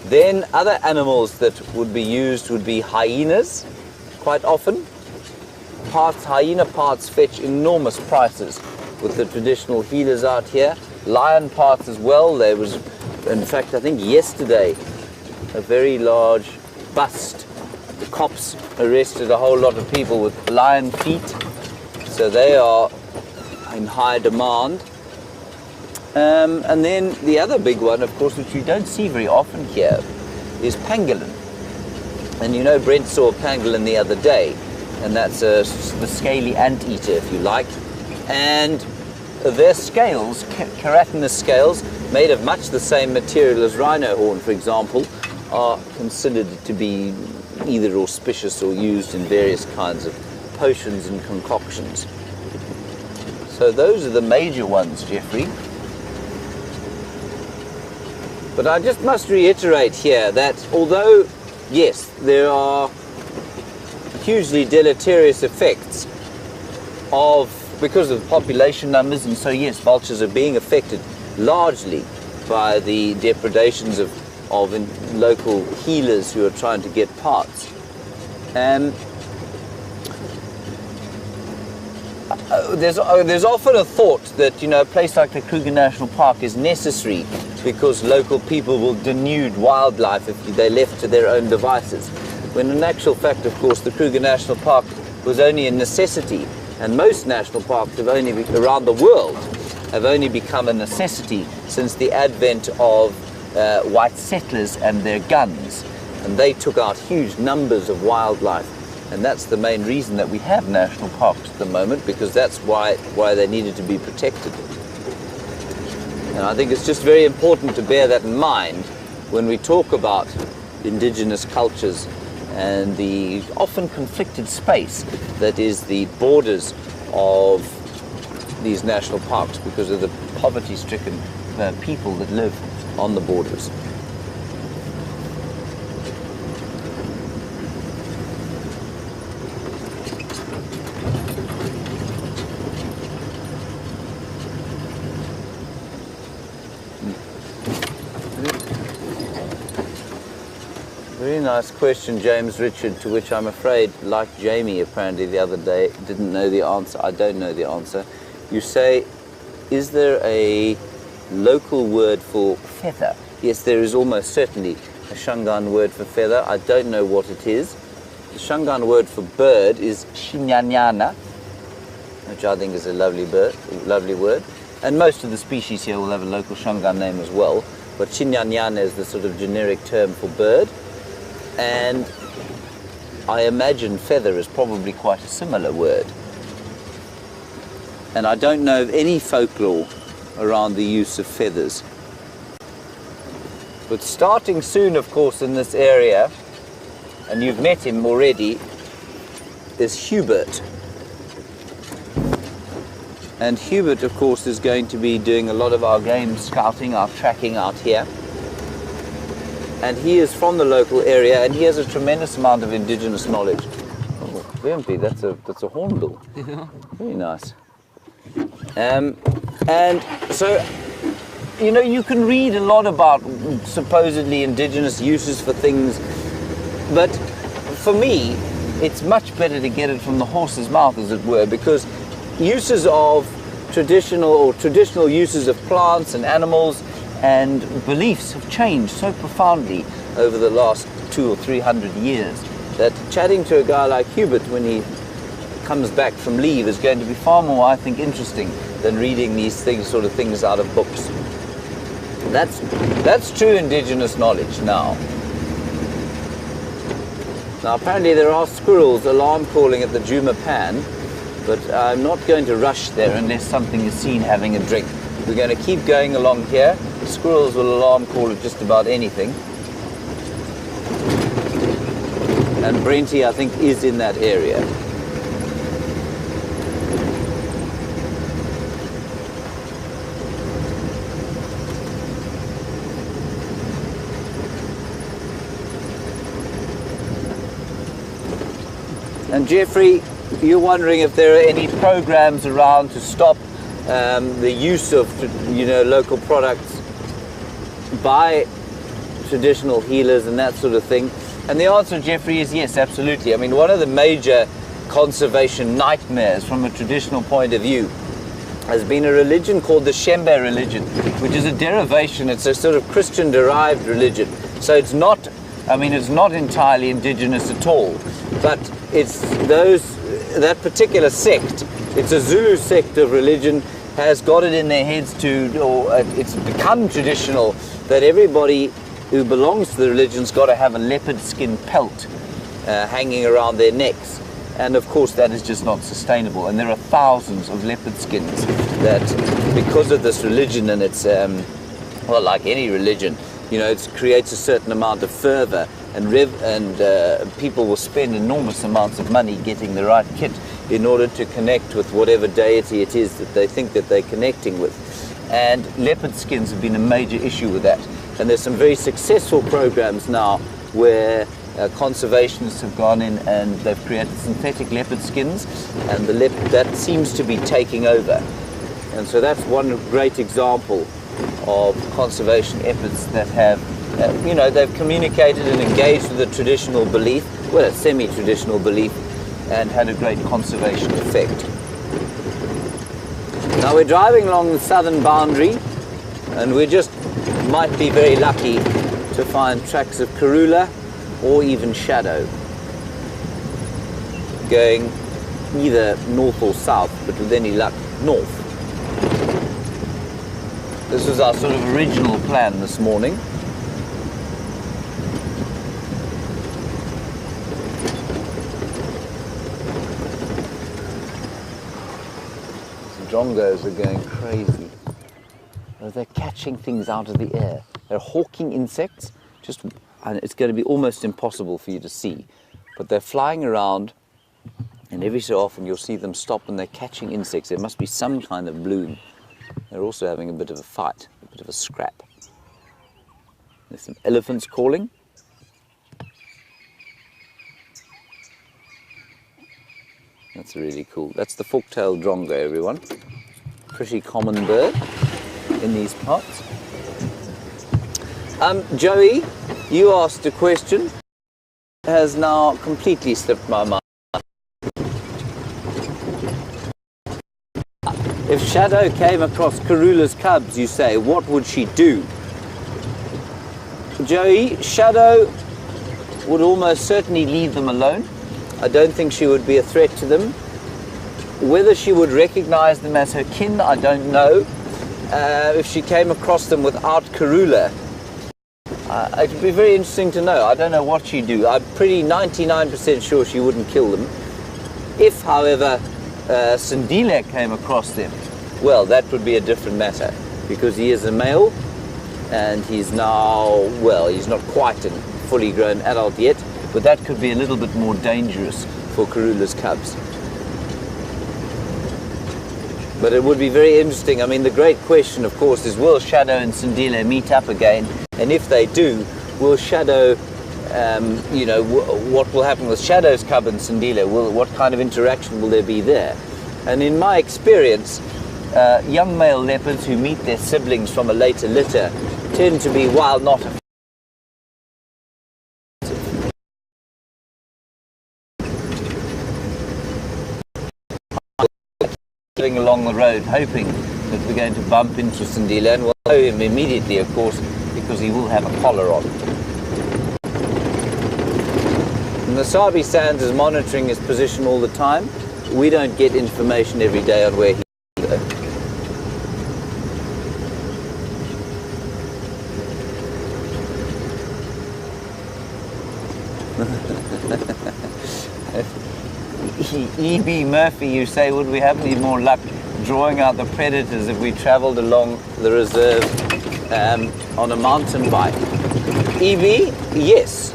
Then other animals that would be used would be hyenas, quite often. Hyena parts fetch enormous prices with the traditional healers out here. Lion parts as well. There was, in fact, I think yesterday, a very large bust. The cops arrested a whole lot of people with lion feet, so they are in high demand. And then the other big one, of course, which you don't see very often here, is pangolin. And you know, Brent saw a pangolin the other day, and that's the scaly anteater, if you like. And their scales, keratinous scales, made of much the same material as rhino horn, for example, are considered to be either auspicious or used in various kinds of potions and concoctions. So those are the major ones, Jeffrey. But I just must reiterate here that although, yes, there are hugely deleterious effects because of population numbers, and so yes, vultures are being affected largely by the depredations of local healers who are trying to get parts. There's often a thought that, you know, a place like the Kruger National Park is necessary because local people will denude wildlife if they're left to their own devices. When in actual fact, of course, the Kruger National Park was only a necessity, and most national parks have only around the world have only become a necessity since the advent of white settlers and their guns, and they took out huge numbers of wildlife. And that's the main reason that we have national parks at the moment, because that's why they needed to be protected. And I think it's just very important to bear that in mind when we talk about indigenous cultures and the often conflicted space that is the borders of these national parks because of the poverty-stricken people that live on the borders. Very nice question, James Richard, to which I'm afraid, like Jamie apparently the other day, didn't know the answer. I don't know the answer. You say, is there a local word for feather? Yes, there is almost certainly a Shangaan word for feather. I don't know what it is. The Shangaan word for bird is shinyanyana, which I think is a lovely word. And most of the species here will have a local Shangaan name as well. But shinyanyana is the sort of generic term for bird. And I imagine feather is probably quite a similar word. And I don't know of any folklore around the use of feathers. But starting soon, of course, in this area, and you've met him already, is Hubert. And Hubert, of course, is going to be doing a lot of our game scouting, our tracking out here. And he is from the local area, and he has a tremendous amount of indigenous knowledge. Oh, Wimpy, that's a hornbill. Yeah. Very nice. And so, you know, you can read a lot about supposedly indigenous uses for things, but for me, it's much better to get it from the horse's mouth, as it were, because uses of traditional uses of plants and animals and beliefs have changed so profoundly over the last 200 or 300 years that chatting to a guy like Hubert when he comes back from leave is going to be far more, I think, interesting than reading these sort of things out of books. That's true indigenous knowledge now. Now apparently there are squirrels alarm calling at the Juma Pan, but I'm not going to rush there unless something is seen having a drink. We're going to keep going along here. Squirrels will alarm call at just about anything. And Brenty, I think, is in that area. And Jeffrey, you're wondering if there are any programs around to stop the use of, local products by traditional healers and that sort of thing. And the answer, Jeffrey, is yes, absolutely. I mean, one of the major conservation nightmares from a traditional point of view has been a religion called the Shembe religion, which is a derivation. It's a sort of Christian-derived religion. So it's not entirely indigenous at all. But it's that particular sect, it's a Zulu sect of religion, has got it in their heads it's become traditional that everybody who belongs to the religion's got to have a leopard skin pelt hanging around their necks. And of course that is just not sustainable. And there are thousands of leopard skins that, because of this religion, and it's, like any religion, it creates a certain amount of fervor, and people will spend enormous amounts of money getting the right kit in order to connect with whatever deity it is that they think that they're connecting with. And leopard skins have been a major issue with that. And there's some very successful programs now where conservationists have gone in and they've created synthetic leopard skins, and that seems to be taking over. And so that's one great example of conservation efforts that have, they've communicated and engaged with a traditional belief, well, a semi-traditional belief, and had a great conservation effect. Now we're driving along the southern boundary, and we just might be very lucky to find tracks of Karula or even Shadow going either north or south, but with any luck, north. This was our sort of original plan this morning. The drongos are going crazy. They're catching things out of the air. They're hawking insects, and it's going to be almost impossible for you to see. But they're flying around, and every so often you'll see them stop and they're catching insects. There must be some kind of bloom. They're also having a bit of a fight, a bit of a scrap. There's some elephants calling. That's really cool. That's the fork-tailed drongo, everyone. Pretty common bird in these parts. Joey, you asked a question. It has now completely slipped my mind. If Shadow came across Karula's cubs, you say, what would she do? Joey, Shadow would almost certainly leave them alone. I don't think she would be a threat to them. Whether she would recognize them as her kin, I don't know. If she came across them without Karula, it would be very interesting to know. I don't know what she'd do. I'm pretty 99% sure she wouldn't kill them. If, however, Sindile came across them, well, that would be a different matter, because he is a male and he's now, well, he's not quite a fully grown adult yet, but that could be a little bit more dangerous for Karula's cubs. But it would be very interesting. I mean, the great question, of course, is will Shadow and Sindile meet up again? And if they do, will Shadow, what will happen with Shadow's cub and Sindile? What kind of interaction will there be there? And in my experience, young male leopards who meet their siblings from a later litter tend to be, while not going along the road hoping that we're going to bump into Sindile, and we'll know him immediately, of course, because he will have a collar on. And the Sabi Sands is monitoring his position all the time. We don't get information every day on where he is. E.B. Murphy, you say, would we have any more luck drawing out the predators if we travelled along the reserve on a mountain bike? E.B., yes.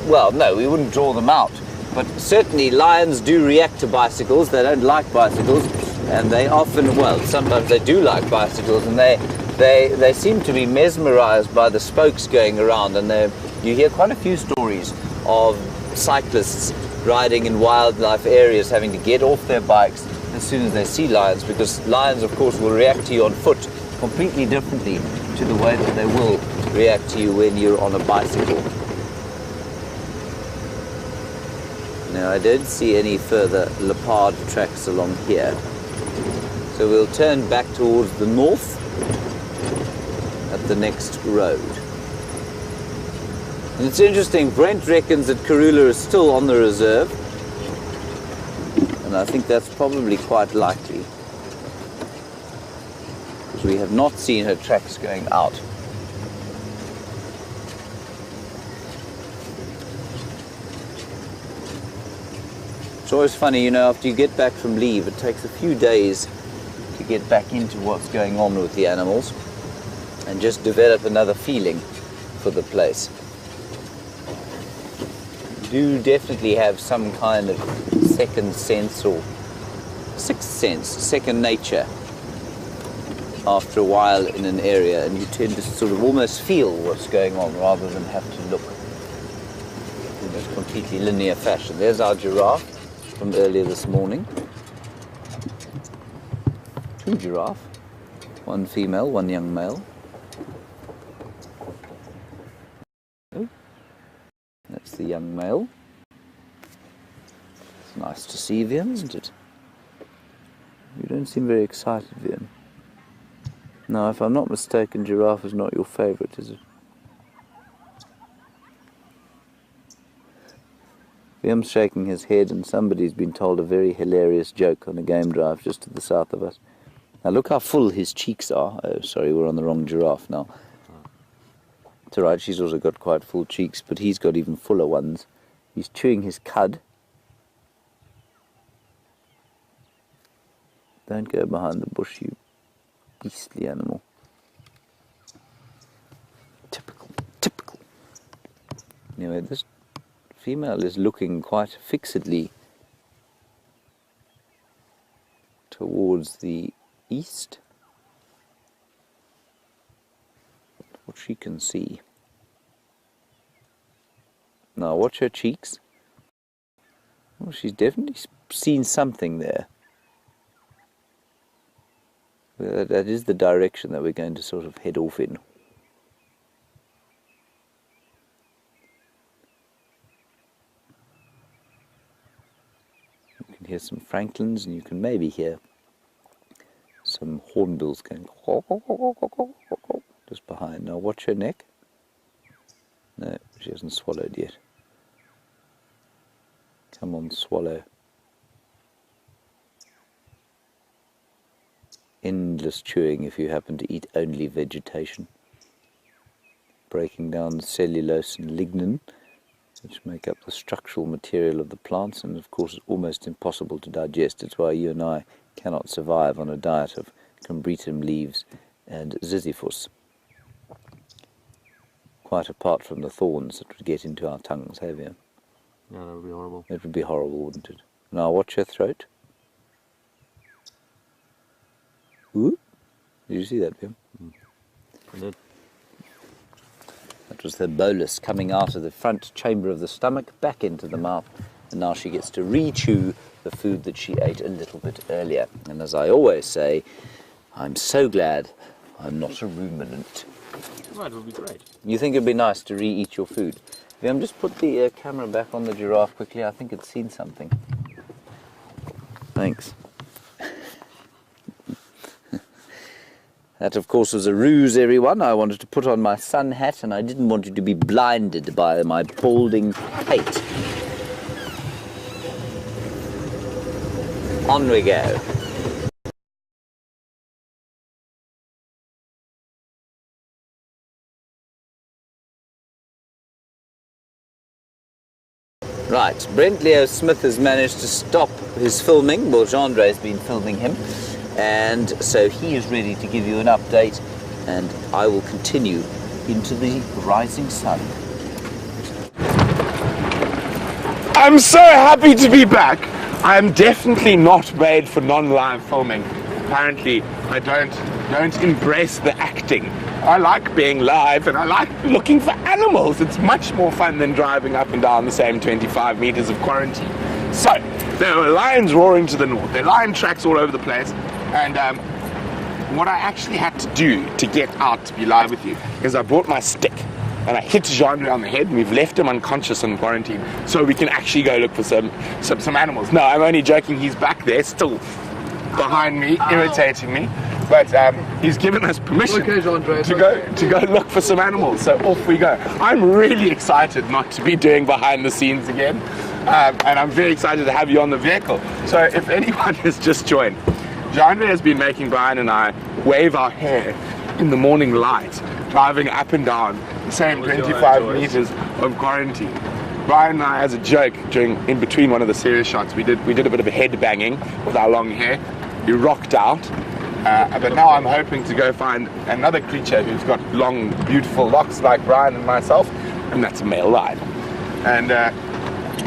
Well, no, we wouldn't draw them out. But certainly lions do react to bicycles. They don't like bicycles. And they often, well, sometimes they do like bicycles. And they seem to be mesmerized by the spokes going around. And you hear quite a few stories of cyclists riding in wildlife areas having to get off their bikes as soon as they see lions, because lions, of course, will react to you on foot completely differently to the way that they will react to you when you're on a bicycle. Now, I don't see any further leopard tracks along here, so we'll turn back towards the north at the next road. And it's interesting, Brent reckons that Karula is still on the reserve, and I think that's probably quite likely, because we have not seen her tracks going out. It's always funny, you know, after you get back from leave, it takes a few days to get back into what's going on with the animals and just develop another feeling for the place. Do definitely have some kind of second sense or sixth sense, second nature after a while in an area, and you tend to sort of almost feel what's going on rather than have to look in a completely linear fashion. There's our giraffe from earlier this morning. Two giraffe, one female, one young male. That's the young male. It's nice to see Vian, isn't it? You don't seem very excited, Vian. No, if I'm not mistaken, giraffe is not your favourite, is it? Vian's shaking his head, and somebody's been told a very hilarious joke on a game drive just to the south of us. Now look how full his cheeks are. Oh, sorry, we're on the wrong giraffe now. It's alright, she's also got quite full cheeks, but he's got even fuller ones. He's chewing his cud. Don't go behind the bush, you beastly animal. Typical, typical. Anyway, this female is looking quite fixedly towards the east. What she can see. Now watch her cheeks. Oh, she's definitely seen something there. That is the direction that we're going to sort of head off in. You can hear some francolins, and you can maybe hear some hornbills going just behind. Now watch her neck. No, she hasn't swallowed yet. Come on, swallow. Endless chewing if you happen to eat only vegetation. Breaking down cellulose and lignin, which make up the structural material of the plants, and of course it's almost impossible to digest. It's why you and I cannot survive on a diet of combretum leaves and ziziphus. Quite apart from the thorns that would get into our tongues, have you? Yeah, that would be horrible. It would be horrible, wouldn't it? Now watch her throat. Ooh. Did you see that, Pim? I did. That was her bolus coming out of the front chamber of the stomach, back into the mouth, and now she gets to re-chew the food that she ate a little bit earlier. And as I always say, I'm so glad I'm not a ruminant. Right, it would be great. You think it'd be nice to re-eat your food? Viam, just put the camera back on the giraffe quickly. I think it's seen something. Thanks. That, of course, was a ruse, everyone. I wanted to put on my sun hat, and I didn't want you to be blinded by my balding pate. On we go. Right. Right, Brent Leo Smith has managed to stop his filming. Well, Jean-Andre has been filming him, and so he is ready to give you an update, and I will continue into the rising sun. I'm so happy to be back. I'm definitely not made for non-live filming. Apparently, I don't embrace the acting. I like being live and I like looking for animals. It's much more fun than driving up and down the same 25 meters of quarantine. So, there were lions roaring to the north. There are lion tracks all over the place. And what I actually had to do to get out to be live with you is I brought my stick and I hit Jean on the head, and we've left him unconscious in quarantine so we can actually go look for some animals. No, I'm only joking. He's back there still behind me, irritating me. But he's given us permission to go look for some animals. So off we go. I'm really excited not to be doing behind the scenes again. And I'm very excited to have you on the vehicle. So if anyone has just joined, Jean has been making Brian and I wave our hair in the morning light, driving up and down the same 25 meters of quarantine. Brian and I, as a joke, in between one of the serious shots, we did a bit of a head banging with our long hair. We rocked out, but now I'm hoping to go find another creature who's got long, beautiful locks like Brian and myself, and that's a male lion. And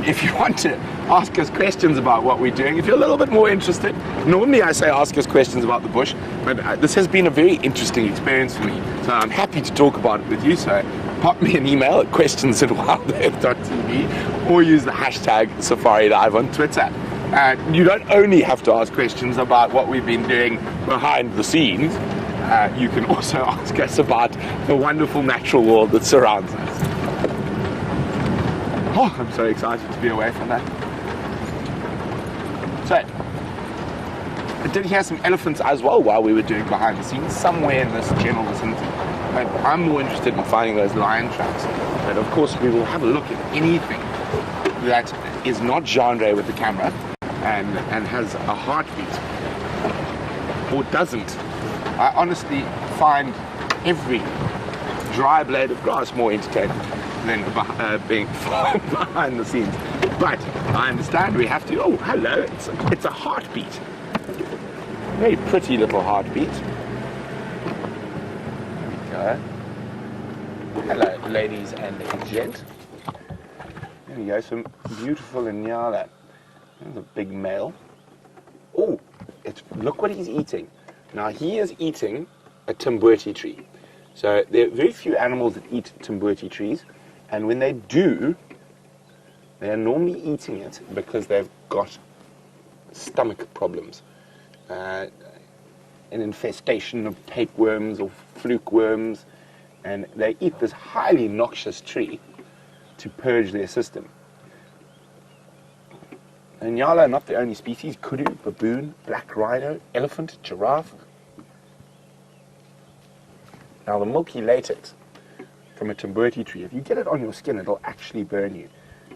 if you want to ask us questions about what we're doing, if you're a little bit more interested, normally I say ask us questions about the bush, but this has been a very interesting experience for me, so I'm happy to talk about it with you. So pop me an email at questions@wildearth.tv or use the hashtag SafariLive on Twitter. You don't only have to ask questions about what we've been doing behind the scenes, you can also ask us about the wonderful natural world that surrounds us. Oh, I'm so excited to be away from that. So, I did hear some elephants as well while we were doing behind the scenes, somewhere in this general vicinity. But I'm more interested in finding those lion tracks. But of course, we will have a look at anything that is not genre with the camera and has a heartbeat, or doesn't. I honestly find every dry blade of grass more entertaining than being behind the scenes. But I understand we have to. Oh, hello! It's a heartbeat. Very pretty little heartbeat. There we go. Hello, ladies and gent. There we go. Some beautiful Inyala. There's a big male. Oh, look what he's eating. Now he is eating a Timbuti tree. So there are very few animals that eat Timbuti trees, and when they do, they are normally eating it because they've got stomach problems. An infestation of tapeworms or fluke worms, and they eat this highly noxious tree to purge their system. And Nyala are not the only species. Kudu, baboon, black rhino, elephant, giraffe. Now the milky latex from a Timbuti tree, if you get it on your skin, it'll actually burn you.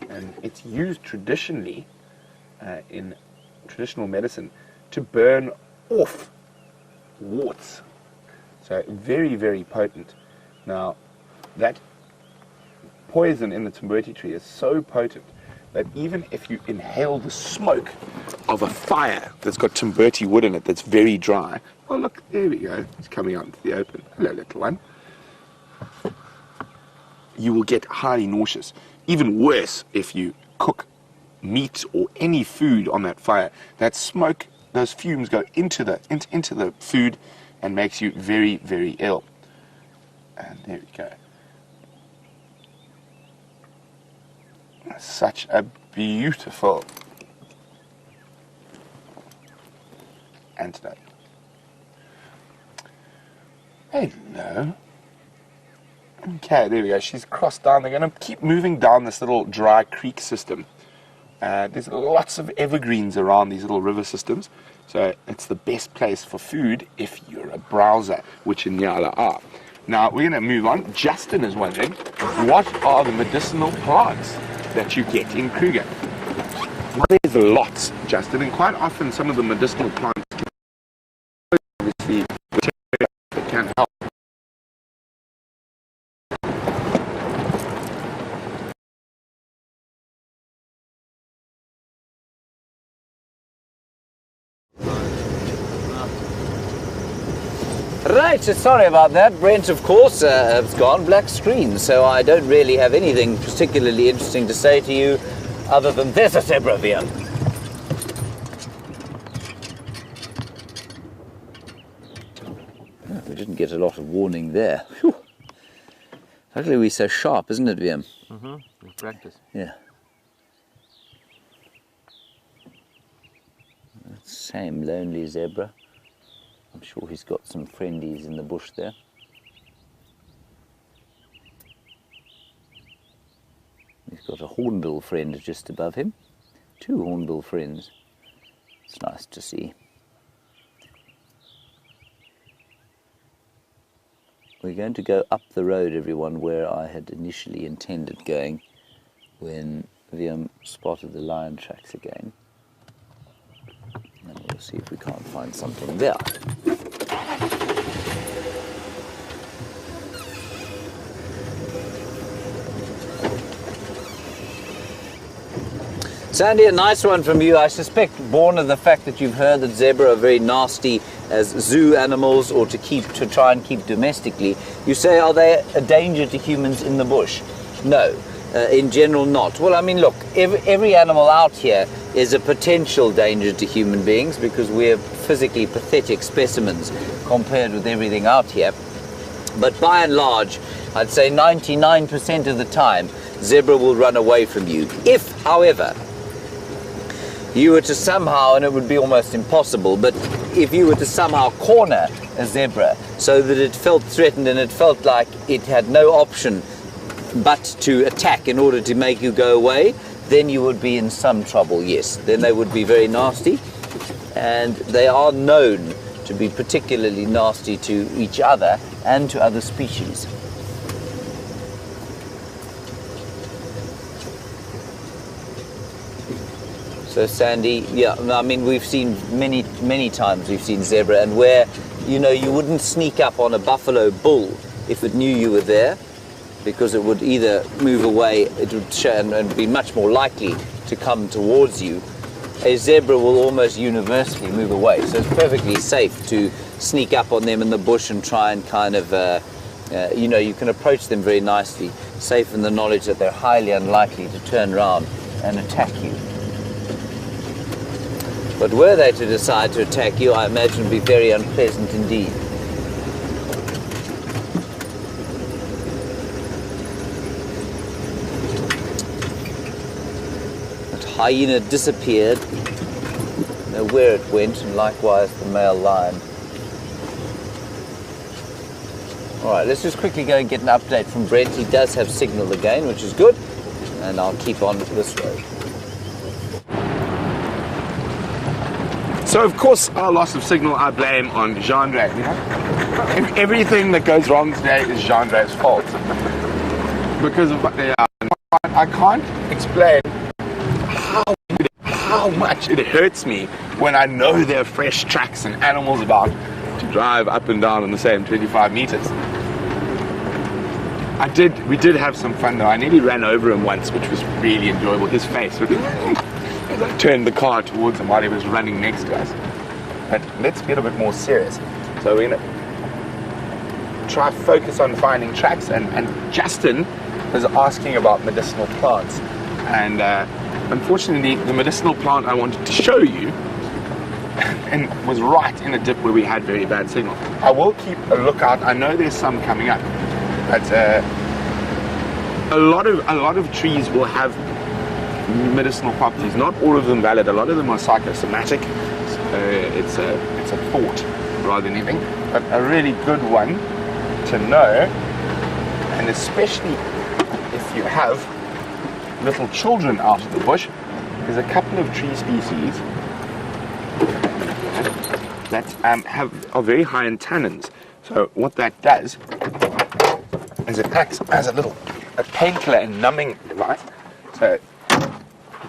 And it's used traditionally in traditional medicine to burn off warts. So very, very potent. Now that poison in the Timbuti tree is so potent that even if you inhale the smoke of a fire that's got Timbuti wood in it that's very dry, oh look, there we go, it's coming out into the open. Hello, little one. You will get highly nauseous. Even worse if you cook meat or any food on that fire. That smoke, those fumes go into the food and makes you very, very ill. And there we go. Such a beautiful antelope. Hello. Okay, there we go. She's crossed down. They're going to keep moving down this little dry creek system. There's lots of evergreens around these little river systems, so it's the best place for food if you're a browser, which Inyala are. Now, we're going to move on. Justin is wondering, what are the medicinal plants that you get in Kruger? Well, there's lots, Justin, and quite often some of the medicinal plants can obviously that can help. Right, sorry about that. Brent, of course, has gone black screen, so I don't really have anything particularly interesting to say to you other than there's a zebra here. Oh, we didn't get a lot of warning there. Whew. Luckily we're so sharp, isn't it, VM? Mm-hmm. It's practice. Yeah. Same lonely zebra. I'm sure he's got some friendies in the bush there. He's got a hornbill friend just above him. 2 hornbill friends. It's nice to see. We're going to go up the road, everyone, where I had initially intended going when Liam spotted the lion tracks again. And we'll see if we can't find something there. Sandy, a nice one from you. I suspect born of the fact that you've heard that zebra are very nasty as zoo animals or to try and keep domestically. You say, are they a danger to humans in the bush? No. In general, not. Well, I mean, look, every animal out here is a potential danger to human beings because we're physically pathetic specimens compared with everything out here. But by and large, I'd say 99% of the time, zebra will run away from you. If, however, you were to somehow, and it would be almost impossible, but if you were to somehow corner a zebra so that it felt threatened and it felt like it had no option but to attack in order to make you go away, then you would be in some trouble, yes. Then they would be very nasty, and they are known to be particularly nasty to each other and to other species. So Sandy, yeah, I mean, we've seen many times we've seen zebra, and where, you know, you wouldn't sneak up on a buffalo bull if it knew you were there, because it would either move away, it would show, and be much more likely to come towards you. A zebra will almost universally move away, so it's perfectly safe to sneak up on them in the bush and try and kind of, you know, you can approach them very nicely, safe in the knowledge that they're highly unlikely to turn around and attack you. But were they to decide to attack you, I imagine it would be very unpleasant indeed. Hyena disappeared, know where it went, and likewise the male lion. Alright, let's just quickly go and get an update from Brent. He does have signal again, which is good, and I'll keep on this road. So of course our loss of signal I blame on Jean-Dre. You know? Everything that goes wrong today is Jean-Dre's fault. Because of I can't explain how much it hurts me when I know there are fresh tracks and animals about to drive up and down on the same 25 meters. We did have some fun though. I nearly ran over him once, which was really enjoyable. His face, as I turned the car towards him while he was running next to us. But let's get a bit more serious. So we're gonna try focus on finding tracks, and Justin was asking about medicinal plants, and unfortunately the medicinal plant I wanted to show you and was right in a dip where we had very bad signal. I will keep a lookout. I know there's some coming up, but a lot of trees will have medicinal properties. Not all of them valid. A lot of them are psychosomatic. It's a thought rather than anything. But a really good one to know, and especially if you have little children out of the bush, there's a couple of tree species that are very high in tannins. So what that does is it acts as a painkiller and numbing device. So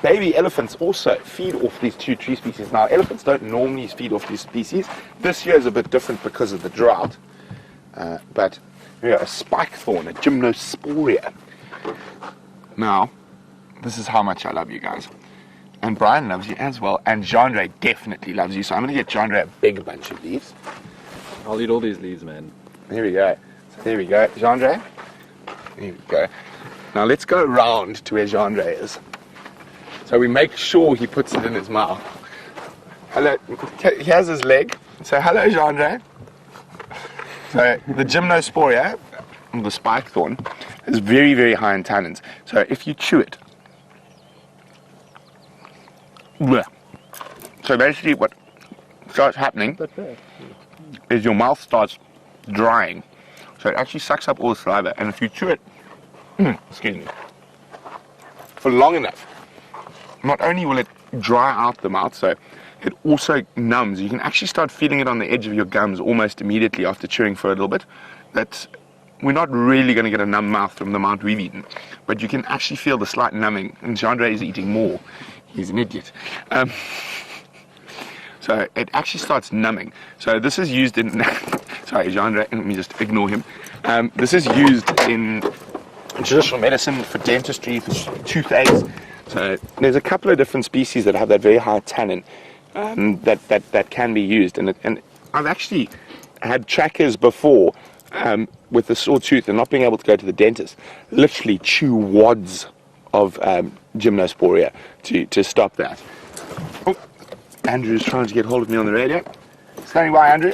baby elephants also feed off these two tree species. Now elephants don't normally feed off these species. This year is a bit different because of the drought. But we got a spike thorn, a gymnosporia. Now, this is how much I love you guys. And Brian loves you as well. And Jean-Dre definitely loves you. So I'm going to get Jean-Dre a big bunch of these. I'll eat all these leaves, man. Here we go. So there we go. Jeandre? Here we go. Now let's go round to where Jeandre is. So we make sure he puts it in his mouth. Hello. He has his leg. So hello, Jeandre. So the Gymnosporia, the spike thorn, is very, very high in tannins. So if you chew it, bleh. So basically what starts happening is your mouth starts drying. So it actually sucks up all the saliva, and if you chew it, excuse me, for long enough, not only will it dry out the mouth, so it also numbs. You can actually start feeling it on the edge of your gums almost immediately after chewing for a little bit. That we're not really going to get a numb mouth from the amount we've eaten, but you can actually feel the slight numbing, and Jeandre is eating more. He's an idiot. So it actually starts numbing. So this is used in, sorry, Jeandre, let me just ignore him. This is used in traditional medicine for dentistry, for toothaches. So there's a couple of different species that have that very high tannin that can be used. And I've actually had trackers before with a sore tooth and not being able to go to the dentist, literally chew wads of Gymnosporia to stop that. Oh, Andrew's trying to get hold of me on the radio. Standing by, Andrew.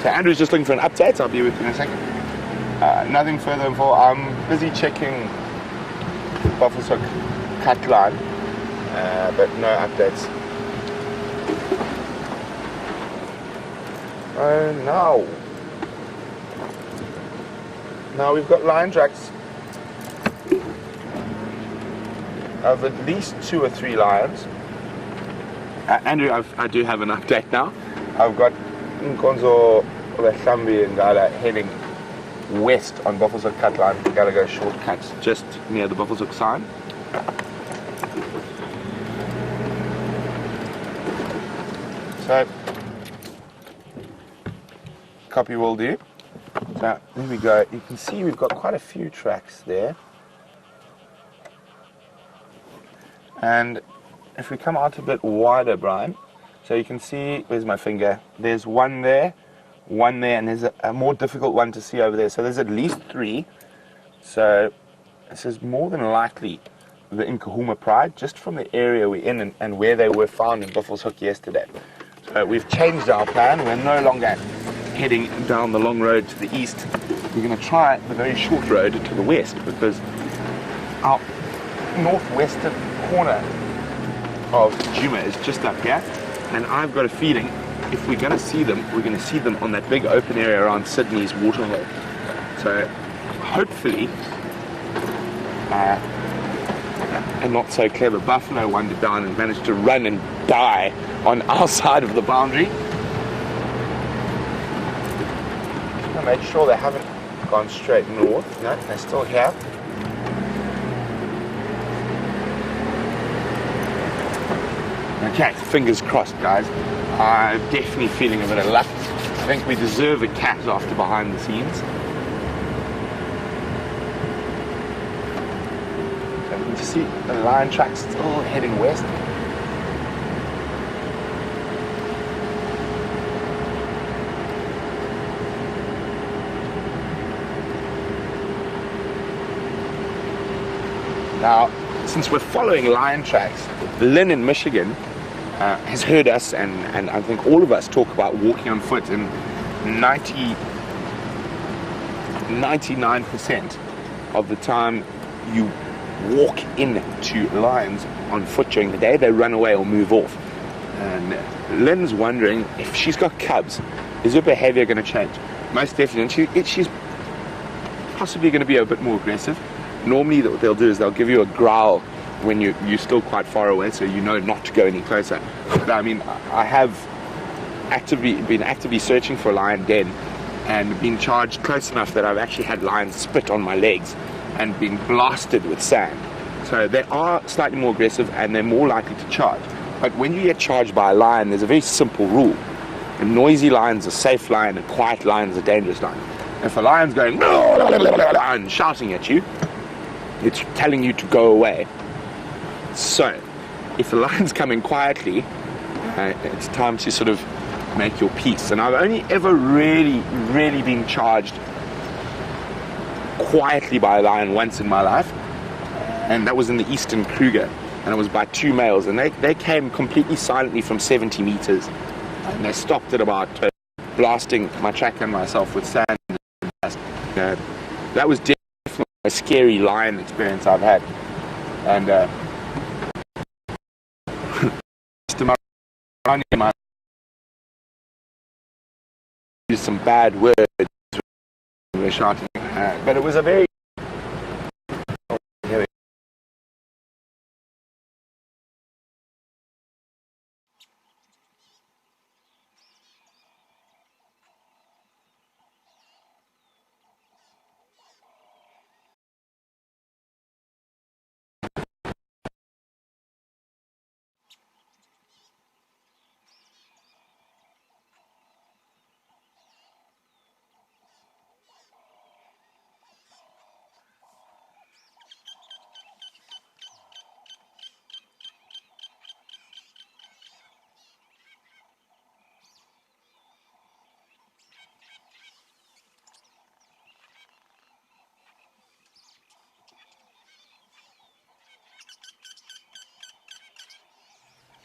So Andrew's just looking for an update. I'll be with you in a second. Nothing further info. I'm busy checking Buffalo's Hook cut line, but no updates. Oh no. Now we've got lion tracks of at least 2 or 3 lions. Andrew, I do have an update now. I've got Nkonzo, Sabi and Gala heading west on Buffalo's Hook cut line. Gotta go shortcuts just near the Buffalo's Hook sign. So, copy will do. So, there we go. You can see we've got quite a few tracks there. And if we come out a bit wider, Brian, so you can see, where's my finger? There's one there, and there's a more difficult one to see over there. So there's at least 3. So this is more than likely the Nkahuma Pride, just from the area we're in and where they were found in Buffalo's Hook yesterday. So we've changed our plan. We're no longer heading down the long road to the east. We're going to try the very short road to the west, because our northwestern corner of Djuma is just up here, and I've got a feeling if we're going to see them, we're going to see them on that big open area around Sydney's waterhole. So hopefully a not so clever buffalo wandered down and managed to run and die on our side of the boundary. I made sure they haven't gone straight north. No, they're still here. Okay, fingers crossed, guys. I'm definitely feeling a bit of luck. I think we deserve a cat after behind the scenes. So you can see the lion tracks still heading west. Now, since we're following lion tracks, Lynn in Michigan has heard us, and I think all of us talk about walking on foot, and 99% of the time you walk into lions on foot during the day, they run away or move off. And Lynn's wondering if she's got cubs, is her behavior going to change? Most definitely. She's possibly going to be a bit more aggressive. Normally what they'll do is they'll give you a growl when you're still quite far away, so you know not to go any closer. But I mean, I have been actively searching for a lion den and been charged close enough that I've actually had lions spit on my legs and been blasted with sand. So they are slightly more aggressive and they're more likely to charge. But when you get charged by a lion, there's a very simple rule. A noisy lion's a safe lion, a quiet lion's a dangerous lion. If a lion's going and shouting at you, it's telling you to go away. So, if the lion's coming quietly, it's time to sort of make your peace. And I've only ever really been charged quietly by a lion once in my life, and that was in the Eastern Kruger, and it was by 2 males, and they came completely silently from 70 meters, and they stopped at about blasting my tracker and myself with sand. That was definitely a scary lion experience I've had, and my used some bad words when we were shouting, but it was a very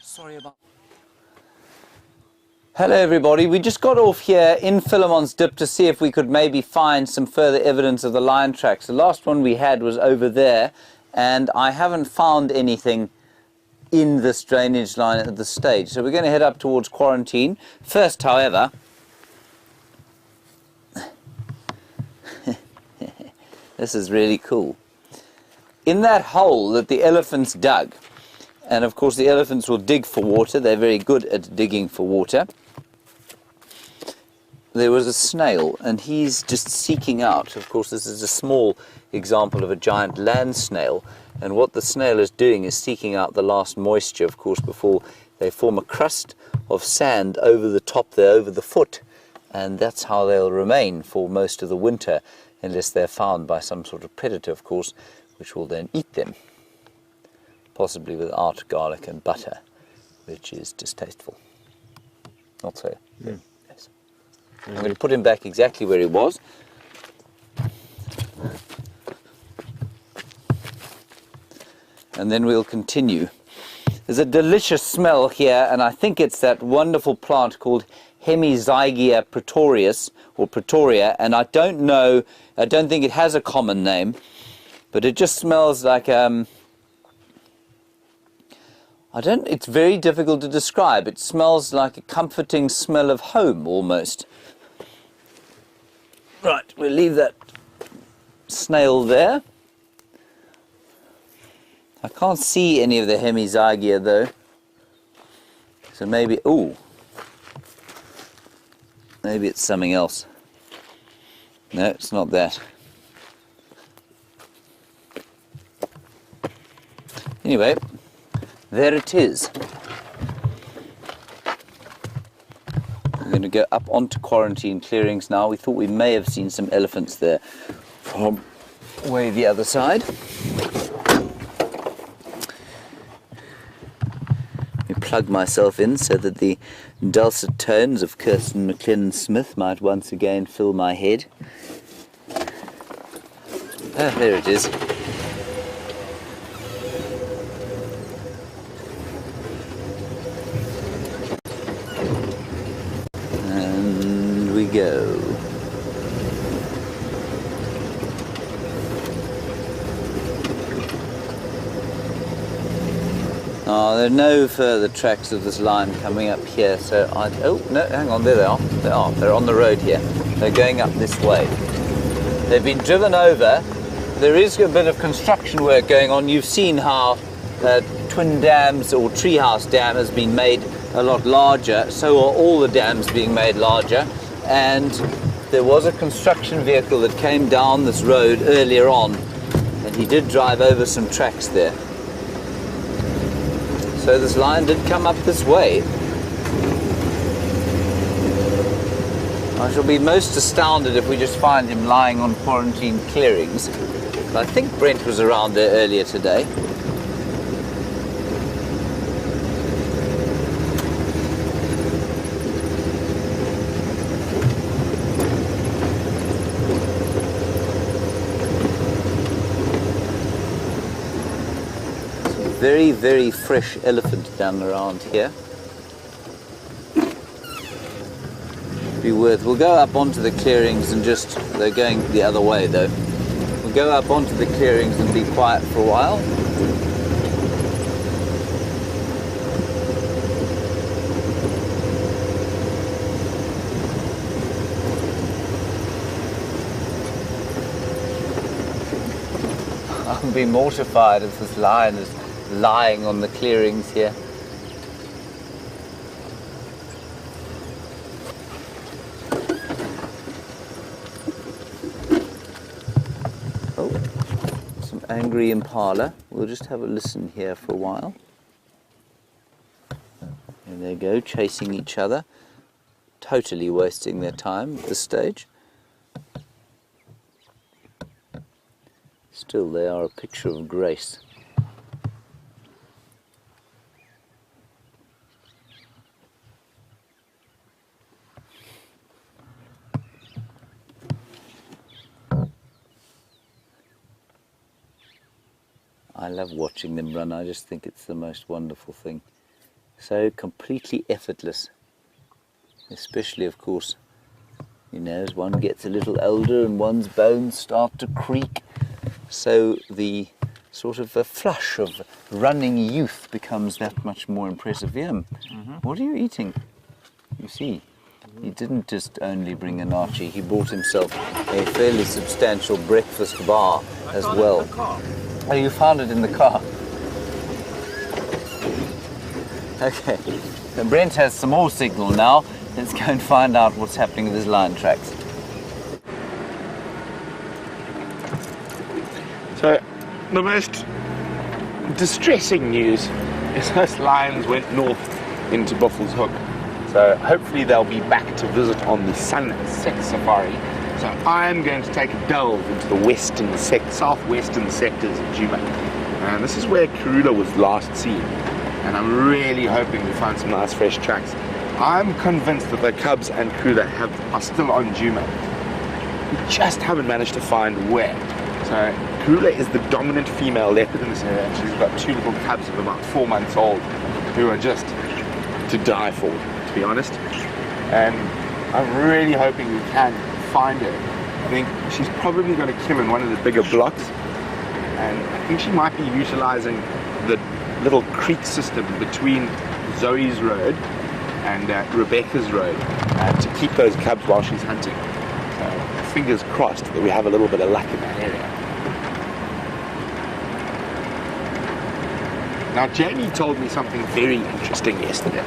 Sorry about. Hello everybody, we just got off here in Philemon's Dip to see if we could maybe find some further evidence of the lion tracks. The last one we had was over there, and I haven't found anything in this drainage line at this stage. So we're going to head up towards Quarantine. First, however, this is really cool. In that hole that the elephants dug, and of course the elephants will dig for water, they're very good at digging for water, there was a snail, and he's just seeking out, of course this is a small example of a giant land snail, and what the snail is doing is seeking out the last moisture, of course, before they form a crust of sand over the top there, over the foot, and that's how they'll remain for most of the winter, unless they're found by some sort of predator, of course, which will then eat them, possibly without garlic and butter, which is distasteful. Not so? Mm. Yes. I'm going to put him back exactly where he was. And then we'll continue. There's a delicious smell here, and I think it's that wonderful plant called Hemizygia praetorius, or Pretoria, and I don't know, I don't think it has a common name, but it just smells like it's very difficult to describe. It smells like a comforting smell of home, almost. Right, we'll leave that snail there. I can't see any of the Hemizygia, though. So maybe, ooh. Maybe it's something else. No, it's not that. Anyway, there it is. We're going to go up onto Quarantine clearings now. We thought we may have seen some elephants there from way the other side. Let me plug myself in so that the dulcet tones of Kirsten McLennan Smith might once again fill my head. Ah, there it is. And we go. Oh, there are no further tracks of this line coming up here, so oh, no, hang on, there they are. They're on the road here. They're going up this way. They've been driven over. There is a bit of construction work going on. You've seen how Twin Dams or Treehouse Dam has been made a lot larger. So are all the dams being made larger. And there was a construction vehicle that came down this road earlier on, and he did drive over some tracks there. So this line did come up this way. I shall be most astounded if we just find him lying on Quarantine clearings. But I think Brent was around there earlier today. very, very fresh elephant down around here. We'll go up onto the clearings and just, they're going the other way though. We'll go up onto the clearings and be quiet for a while. I'll be mortified if this lion is lying on the clearings here. Oh, some angry impala. We'll just have a listen here for a while. There they go, chasing each other. Totally wasting their time at this stage. Still, they are a picture of grace. I love watching them run. I just think it's the most wonderful thing. So completely effortless. Especially, of course, you know, as one gets a little older and one's bones start to creak. So the sort of a flush of running youth becomes that much more impressive. Yum. What are you eating? You see, he didn't just only bring an Archie, he brought himself a fairly substantial breakfast bar as well. Oh, you found it in the car? Okay, and Brent has some more signal now. Let's go and find out what's happening with his lion tracks. So, the most distressing news is those lions went north into Buffalo's Hook. So hopefully they'll be back to visit on the sunset safari. So I'm going to take a delve into the southwestern sectors of Djuma. And this is where Karula was last seen. And I'm really hoping we find some nice fresh tracks. I'm convinced that the cubs and Karula are still on Djuma. We just haven't managed to find where. So Karula is the dominant female leopard in this area, and she's got two little cubs of about 4 months old who are just to die for, to be honest. And I'm really hoping we can find her. I think she's probably going to kill in one of the bigger blocks, and I think she might be utilizing the little creek system between Zoe's road and Rebecca's road to keep those cubs while she's hunting. So fingers crossed that we have a little bit of luck in that area. Now Jamie told me something very interesting yesterday.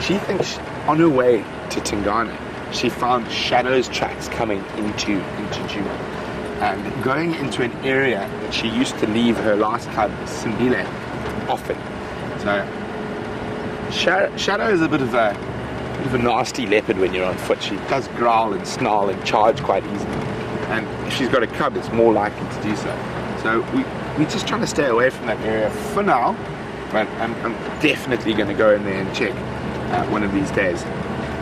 She thinks on her way to Tingana she found Shadow's tracks coming into Djuma and going into an area that she used to leave her last cub, Simbile, often. So Shadow is a bit of a nasty leopard when you're on foot. She does growl and snarl and charge quite easily. And if she's got a cub, it's more likely to do so. So we're just trying to stay away from that area for now, but I'm definitely going to go in there and check one of these days.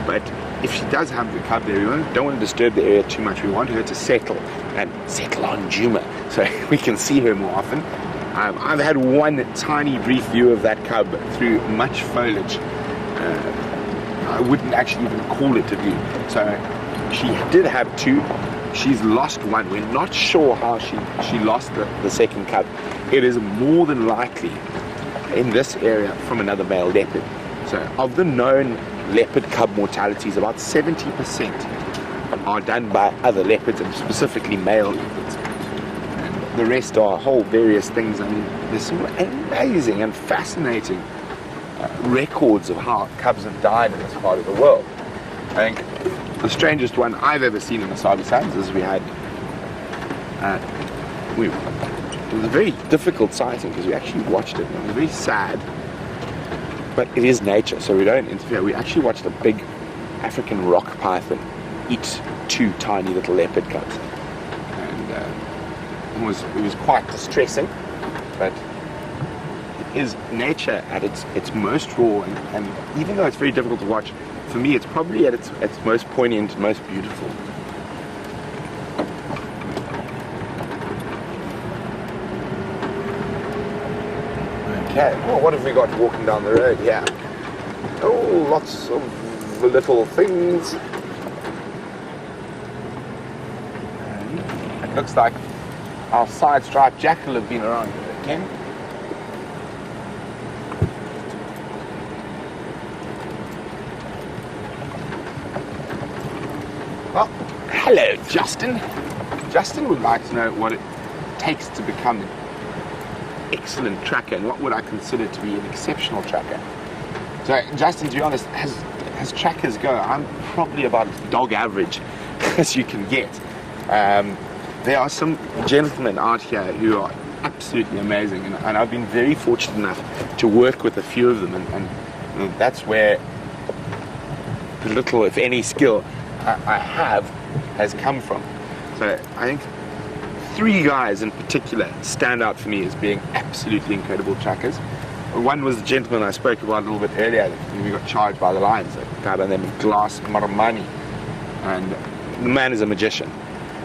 But if she does have the cub there, we don't want to disturb the area too much. We want her to settle on Djuma so we can see her more often. I've had one tiny brief view of that cub through much foliage. I wouldn't actually even call it a view. So she did have two. She's lost one. We're not sure how she lost the second cub. It is more than likely in this area from another male leopard. So of the known leopard cub mortalities, about 70% are done by other leopards, and specifically male leopards. And the rest are whole various things. I mean, there's some amazing and fascinating records of how cubs have died in this part of the world. I think the strangest one I've ever seen in the Sabi Sands is we had it was a very difficult sighting because we actually watched it and it was very sad, but it is nature, so we don't interfere. We actually watched a big African rock python eat two tiny little leopard cubs, and it was quite distressing, but it is nature at its most raw, and even though it's very difficult to watch, for me it's probably at its most poignant and most beautiful. Okay, well, what have we got walking down the road here? Oh, lots of little things. And it looks like our side striped jackal have been around again. Well, hello, Justin. Justin would like to know what it takes to become an excellent tracker and what would I consider to be an exceptional tracker. So, Justin, to be honest, as trackers go, I'm probably about as dog average as you can get. There are some gentlemen out here who are absolutely amazing, and I've been very fortunate enough to work with a few of them, and that's where the little, if any, skill I have has come from. So I think 3 guys in particular stand out for me as being absolutely incredible trackers. One was the gentleman I spoke about a little bit earlier, we got charged by the lions, a guy by the name of Glass Marmani, and the man is a magician.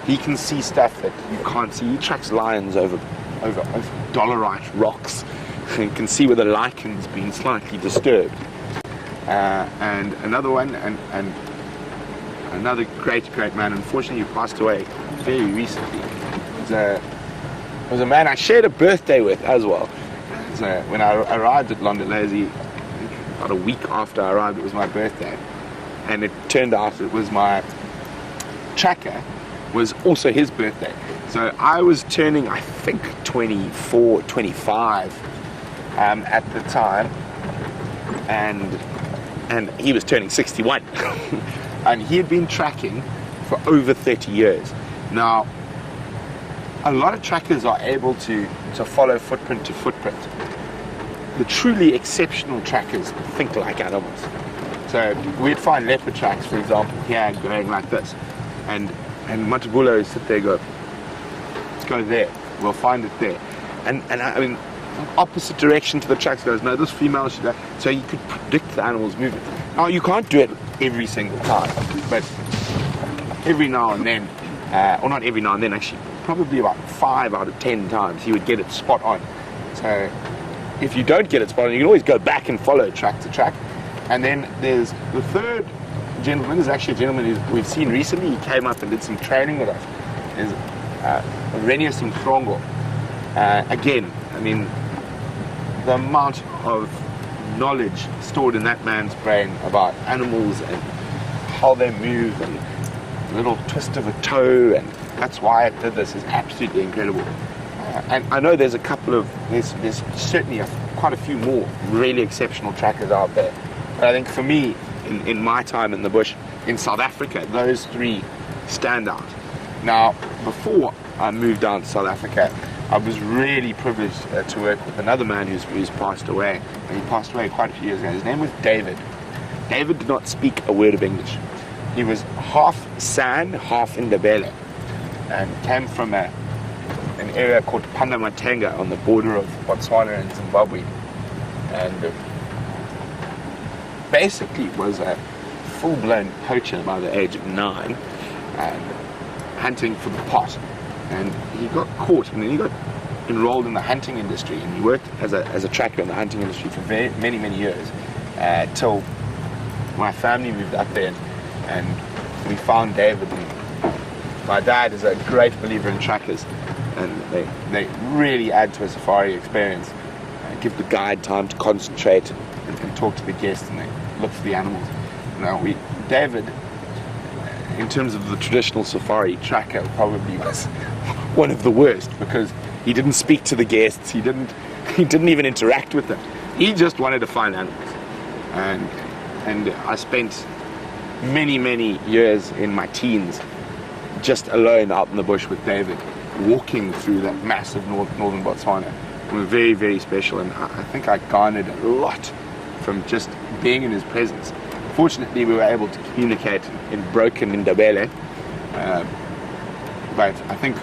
He can see stuff that you can't see. He tracks lions over dolerite rocks and can see where the lichen's been slightly disturbed. And another one, and another great man, unfortunately he passed away very recently. It was a man I shared a birthday with as well. So when I arrived at Londonese, about a week after I arrived, it was my birthday, and it turned out it was my tracker was also his birthday. So I was turning, I think, 24, 25 at the time, and he was turning 61. And he had been tracking for over 30 years. Now, a lot of trackers are able to follow footprint to footprint. The truly exceptional trackers think like animals. So we'd find leopard tracks, for example, here going like this, and Matabulo sit there, go, let's go there. We'll find it there, and I mean, opposite direction to the tracks goes. No, this female should go. So you could predict the animal's movement. Now you can't do it every single time, but every now and then, or not every now and then, actually, probably about 5 out of 10 times he would get it spot on. So if you don't get it spot on, you can always go back and follow track to track. And then there's the third gentleman, is actually a gentleman who we've seen recently. He came up and did some training with us. Is Renius Mfrongo. Again, I mean, the amount of knowledge stored in that man's brain about animals and how they move and a little twist of a toe, and that's why it did this, is absolutely incredible. And I know there's a couple of, there's certainly quite a few more really exceptional trackers out there. But I think for me, in my time in the bush, in South Africa, those 3 stand out. Now, before I moved down to South Africa, I was really privileged to work with another man who's passed away. And he passed away quite a few years ago. His name was David. David did not speak a word of English. He was half San, half Ndebele, and came from an area called Pandamatenga on the border of Botswana and Zimbabwe, and basically was a full-blown poacher by the age of 9, and hunting for the pot. And he got caught, and then he got enrolled in the hunting industry, and he worked as a tracker in the hunting industry for many years, till my family moved up there, and we found David. And my dad is a great believer in trackers, and they really add to a safari experience. Give the guide time to concentrate and talk to the guests, and they look for the animals. Now, David, in terms of the traditional safari tracker, probably was one of the worst, because he didn't speak to the guests, he didn't even interact with them. He just wanted to find animals. And I spent many years in my teens just alone out in the bush with David, walking through that massive northern Botswana. It was very special, and I think I garnered a lot from just being in his presence. Fortunately, we were able to communicate in broken Ndebele, but I think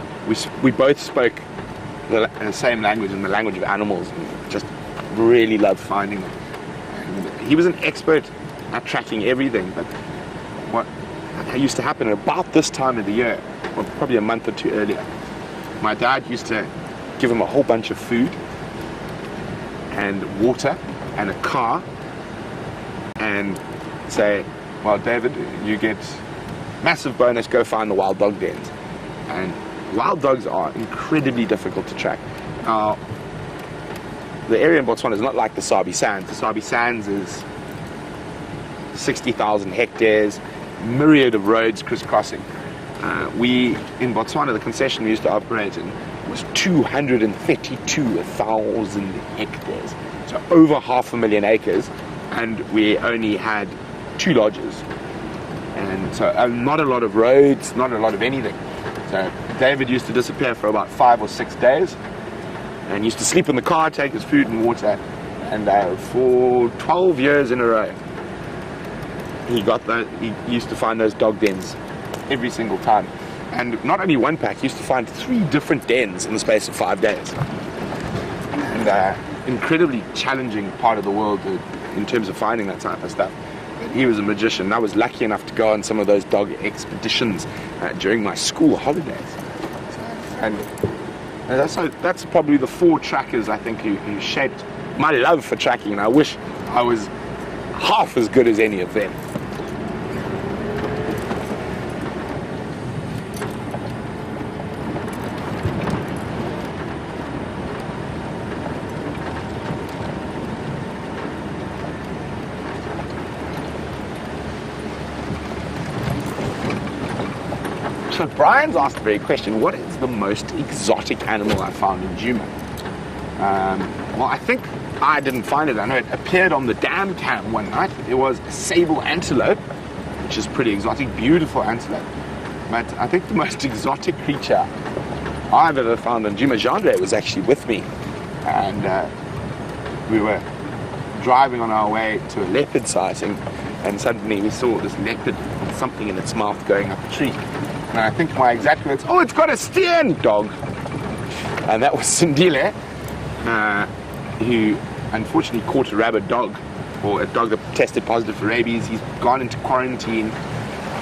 we both spoke the same language, and the language of animals, and just really loved finding them. And he was an expert at tracking everything, but what used to happen at about this time of the year, or probably a month or 2 earlier, my dad used to give him a whole bunch of food, and water and a car and say, well, David, you get massive bonus, go find the wild dog dens. And wild dogs are incredibly difficult to track. Now, the area in Botswana is not like the Sabi Sands. The Sabi Sands is 60,000 hectares, myriad of roads crisscrossing. We, in Botswana, the concession we used to operate in was 232,000 hectares. So over 500,000 acres, and we only had 2 lodges. And so not a lot of roads, not a lot of anything. So David used to disappear for about 5 or 6 days and used to sleep in the car, take his food and water, and for 12 years in a row he used to find those dog dens every single time. And not only one pack, he used to find 3 different dens in the space of 5 days. And incredibly challenging part of the world in terms of finding that type of stuff. But he was a magician. I was lucky enough to go on some of those dog expeditions during my school holidays. And that's probably the 4 trackers, I think, who shaped my love for tracking, and I wish I was half as good as any of them. So Brian's asked the very question, what is the most exotic animal I found in Djuma? Well, I think I didn't find it. I know it appeared on the dam cam one night. It was a sable antelope, which is pretty exotic, beautiful antelope. But I think the most exotic creature I've ever found in Djuma, Jandre was actually with me. And we were driving on our way to a leopard sighting, and suddenly we saw this leopard with something in its mouth going up a tree. And I think my exact words, oh, it's got a Steen dog. And that was Sindile, who unfortunately caught a rabid dog, or a dog that tested positive for rabies. He's gone into quarantine,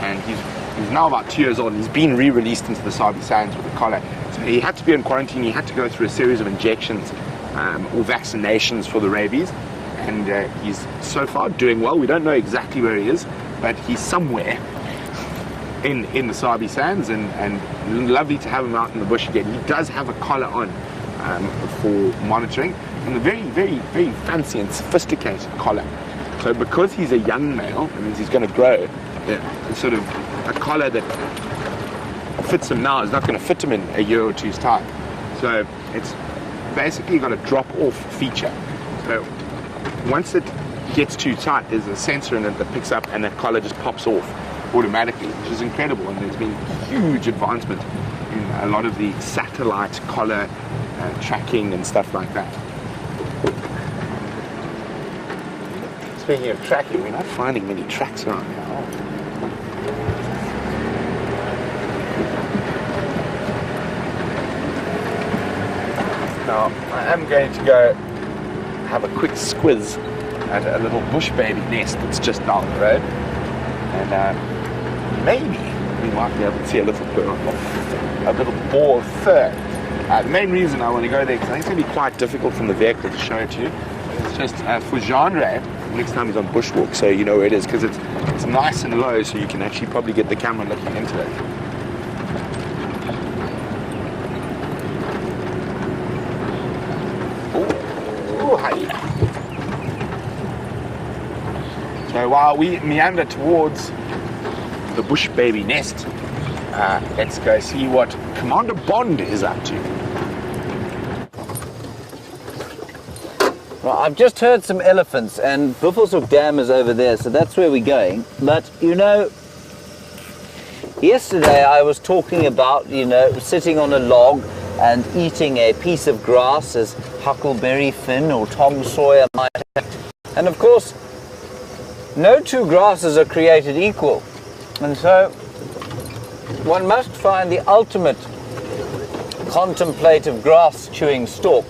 and he's now about 2 years old, and he's been re-released into the Sabi Sands with a collar. So he had to be in quarantine. He had to go through a series of injections or vaccinations for the rabies, and he's so far doing well. We don't know exactly where he is, but he's somewhere in the Sabi Sands, and lovely to have him out in the bush again. He does have a collar on for monitoring, and a very, very, very fancy and sophisticated collar. So because he's a young male, it means he's going to grow. Sort of a collar that fits him now is not going to fit him in a year or two's time. So it's basically got a drop-off feature. So once it gets too tight, there's a sensor in it that picks up, and that collar just pops off automatically, which is incredible. And there's been huge advancement in a lot of the satellite collar tracking and stuff like that. Speaking of tracking, we're not finding many tracks around here. Now, I am going to go have a quick squiz at a little bush baby nest that's just down the road, and maybe we might be able to see a little ball of fur. The main reason I want to go there, because I think it's going to be quite difficult from the vehicle to show it to you. It's just for Jandre, next time he's on bushwalk, so you know where it is, because it's nice and low, so you can actually probably get the camera looking into it. Oh, hi. So while we meander towards the bush baby nest, let's go see what Commander Bond is up to. Well, I've just heard some elephants, and Buffelshoek Dam is over there, so that's where we're going. But, you know, yesterday I was talking about, you know, sitting on a log and eating a piece of grass, as Huckleberry Finn or Tom Sawyer might have. And of course, no two grasses are created equal. And so one must find the ultimate contemplative grass-chewing stalk.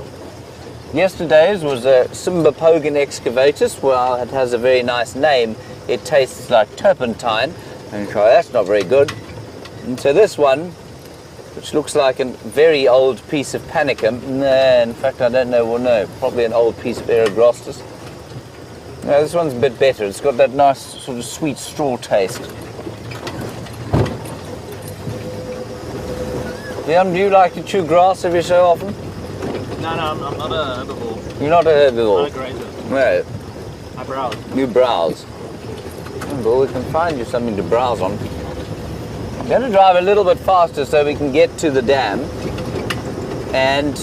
Yesterday's was a Simbapogan excavatus. Well, it has a very nice name. It tastes like turpentine, and so that's not very good. And so this one which looks like a very old piece of panicum. Nah, in fact, I don't know. Well, no, probably an old piece of Eragrostis. No, this one's a bit better. It's got that nice sort of sweet straw taste. Leon, do you like to chew grass every so often? No, I'm not a herbivore. You're not a herbivore? I'm a grazer. No. I browse. You browse. Well, we can find you something to browse on. We're going to drive a little bit faster so we can get to the dam. And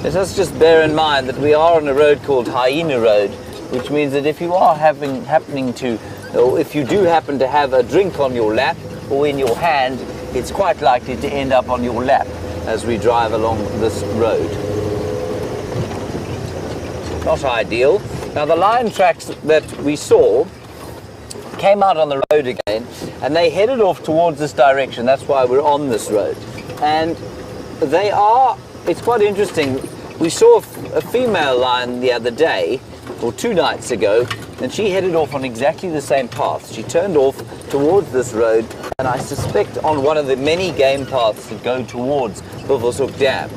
let us just bear in mind that we are on a road called Hyena Road, which means that if you are happening to, or if you do happen to have a drink on your lap or in your hand, it's quite likely to end up on your lap as we drive along this road. Not ideal. Now the lion tracks that we saw came out on the road again and they headed off towards this direction. That's why we're on this road. And it's quite interesting. We saw a female lion the other day, or 2 nights ago, and she headed off on exactly the same path. She turned off towards this road, and I suspect on one of the many game paths that go towards Buffelshoek Dam.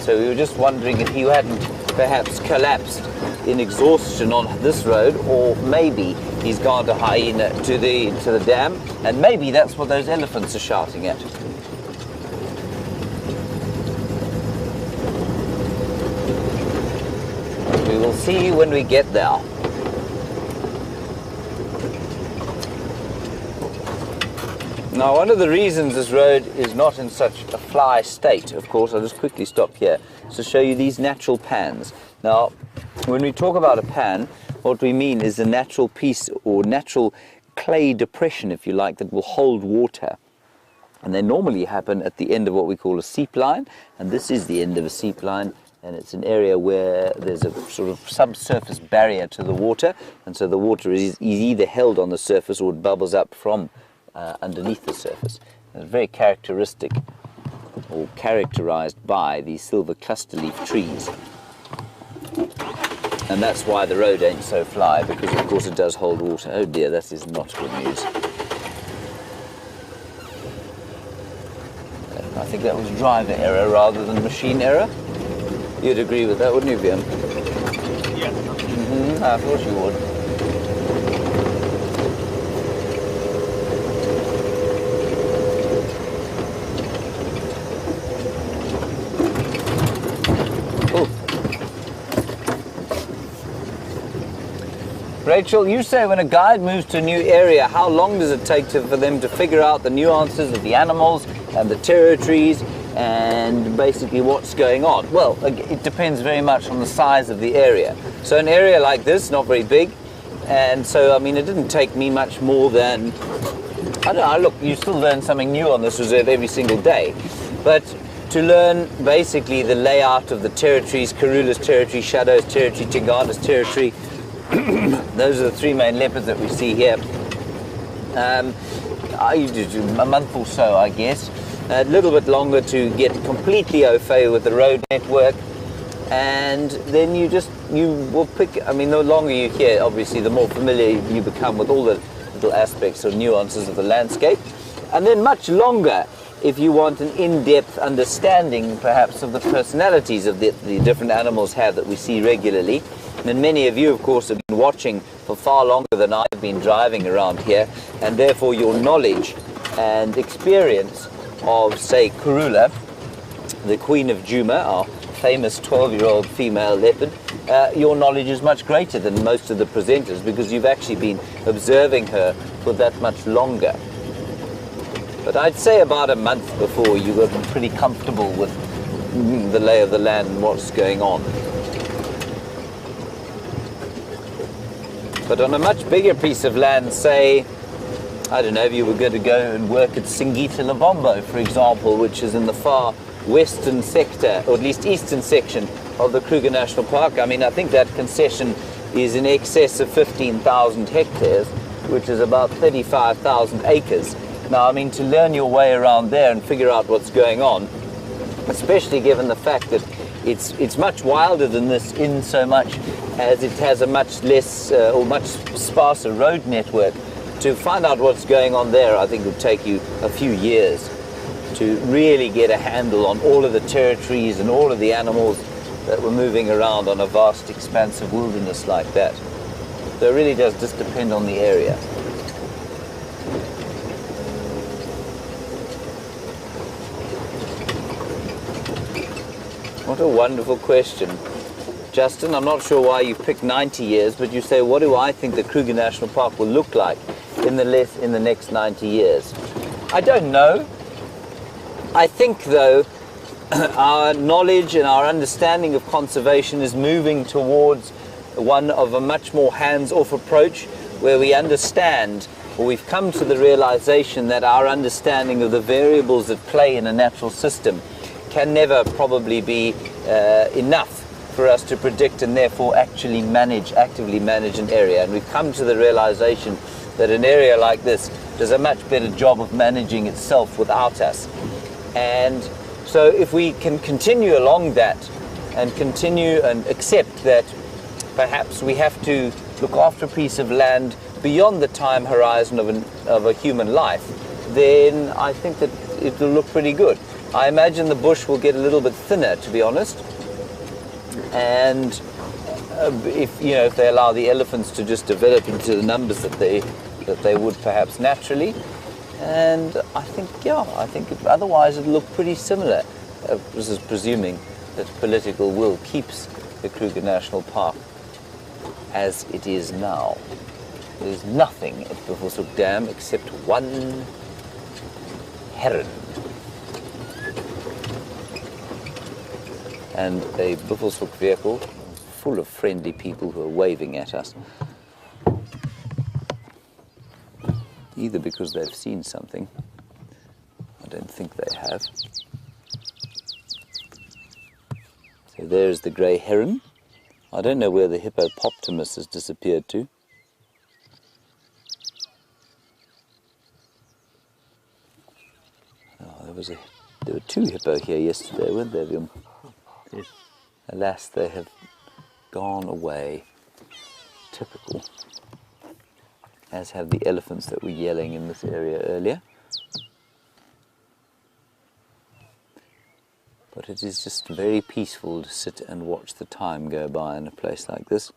So we were just wondering if he hadn't perhaps collapsed in exhaustion on this road, or maybe he's gone to Hyena to the dam, and maybe that's what those elephants are shouting at. We will see you when we get there. Now, one of the reasons this road is not in such a fly state, of course, I'll just quickly stop here, is to show you these natural pans. Now, when we talk about a pan, what we mean is a natural piece or natural clay depression, if you like, that will hold water. And they normally happen at the end of what we call a seep line, and this is the end of a seep line, and it's an area where there's a sort of subsurface barrier to the water, and so the water is either held on the surface or it bubbles up from underneath the surface. It's very characteristic or characterized by these silver cluster leaf trees. And that's why the road ain't so fly, because of course it does hold water. Oh dear, that is not good news. I think that was driver error rather than machine error. You'd agree with that, wouldn't you, Bjorn? Yeah. I thought you would. Rachel, you say when a guide moves to a new area, how long does it take for them to figure out the nuances of the animals and the territories and basically what's going on? Well, it depends very much on the size of the area. So an area like this, not very big, and so, I mean, it didn't take me much more than, I don't know, look, you still learn something new on this reserve every single day, but to learn basically the layout of the territories, Karula's territory, Shadow's territory, Tingana's territory, those are the 3 main leopards that we see here. I used to do a month or so, I guess. A little bit longer to get completely au fait with the road network. And then you will pick, I mean, the longer you're here, obviously, the more familiar you become with all the little aspects or nuances of the landscape. And then much longer if you want an in-depth understanding, perhaps, of the personalities of the different animals have that we see regularly. And many of you, of course, have been watching for far longer than I've been driving around here, and therefore your knowledge and experience of, say, Karula, the Queen of Juma, our famous 12-year-old female leopard, your knowledge is much greater than most of the presenters because you've actually been observing her for that much longer. But I'd say about a month before you got pretty comfortable with the lay of the land and what's going on. But on a much bigger piece of land, say, I don't know, if you were going to go and work at Singita Luvombo, for example, which is in the far western sector, or at least eastern section of the Kruger National Park. I mean, I think that concession is in excess of 15,000 hectares, which is about 35,000 acres. Now, I mean, to learn your way around there and figure out what's going on, especially given the fact that it's much wilder than this in so much as it has a much less or much sparser road network. To find out what's going on there, I think would take you a few years to really get a handle on all of the territories and all of the animals that were moving around on a vast expanse of wilderness like that. So it really does just depend on the area. What a wonderful question. Justin, I'm not sure why you've picked 90 years, but you say, what do I think the Kruger National Park will look like in the next 90 years? I don't know. I think, though, our knowledge and our understanding of conservation is moving towards one of a much more hands-off approach, where we understand, or we've come to the realization that our understanding of the variables at play in a natural system can never probably be enough for us to predict and therefore actively manage an area. And we've come to the realization that an area like this does a much better job of managing itself without us. And so if we can continue along that and continue and accept that perhaps we have to look after a piece of land beyond the time horizon of a human life, then I think that it will look pretty good. I imagine the bush will get a little bit thinner, to be honest, and if they allow the elephants to just develop into the numbers that they would perhaps naturally, and I think otherwise it'll look pretty similar. This is presuming that political will keeps the Kruger National Park as it is now. There's nothing at Buffelshoek Dam except one heron. And a Buffelshoek vehicle full of friendly people who are waving at us. Either because they've seen something. I don't think they have. So there's the grey heron. I don't know where the hippopotamus has disappeared to. Oh, there were two hippo here yesterday, weren't there, Wim? Yes. Alas, they have gone away. Typical. As have the elephants that were yelling in this area earlier. But it is just very peaceful to sit and watch the time go by in a place like this.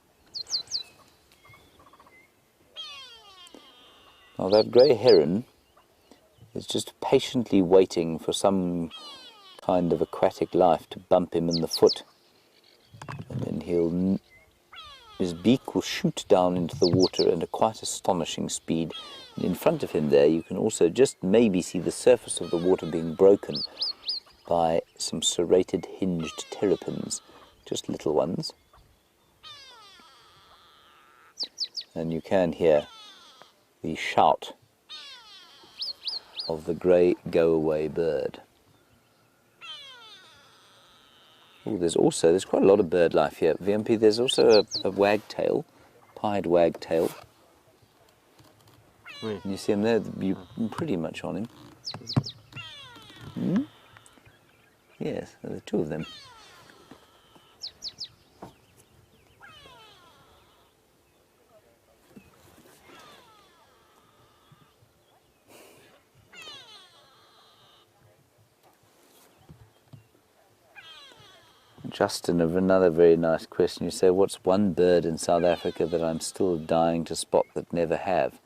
Now that grey heron is just patiently waiting for some kind of aquatic life to bump him in the foot. And then his beak will shoot down into the water at a quite astonishing speed. And in front of him there you can also just maybe see the surface of the water being broken by some serrated hinged terrapins, just little ones. And you can hear the shout of the grey go-away bird. Oh, there's quite a lot of bird life here. VMP, there's also a wagtail, pied wagtail. Oui. And you see him there, you're pretty much on him. Hmm? Yes, there are two of them. Justin, of another very nice question. You say, what's one bird in South Africa that I'm still dying to spot that never have?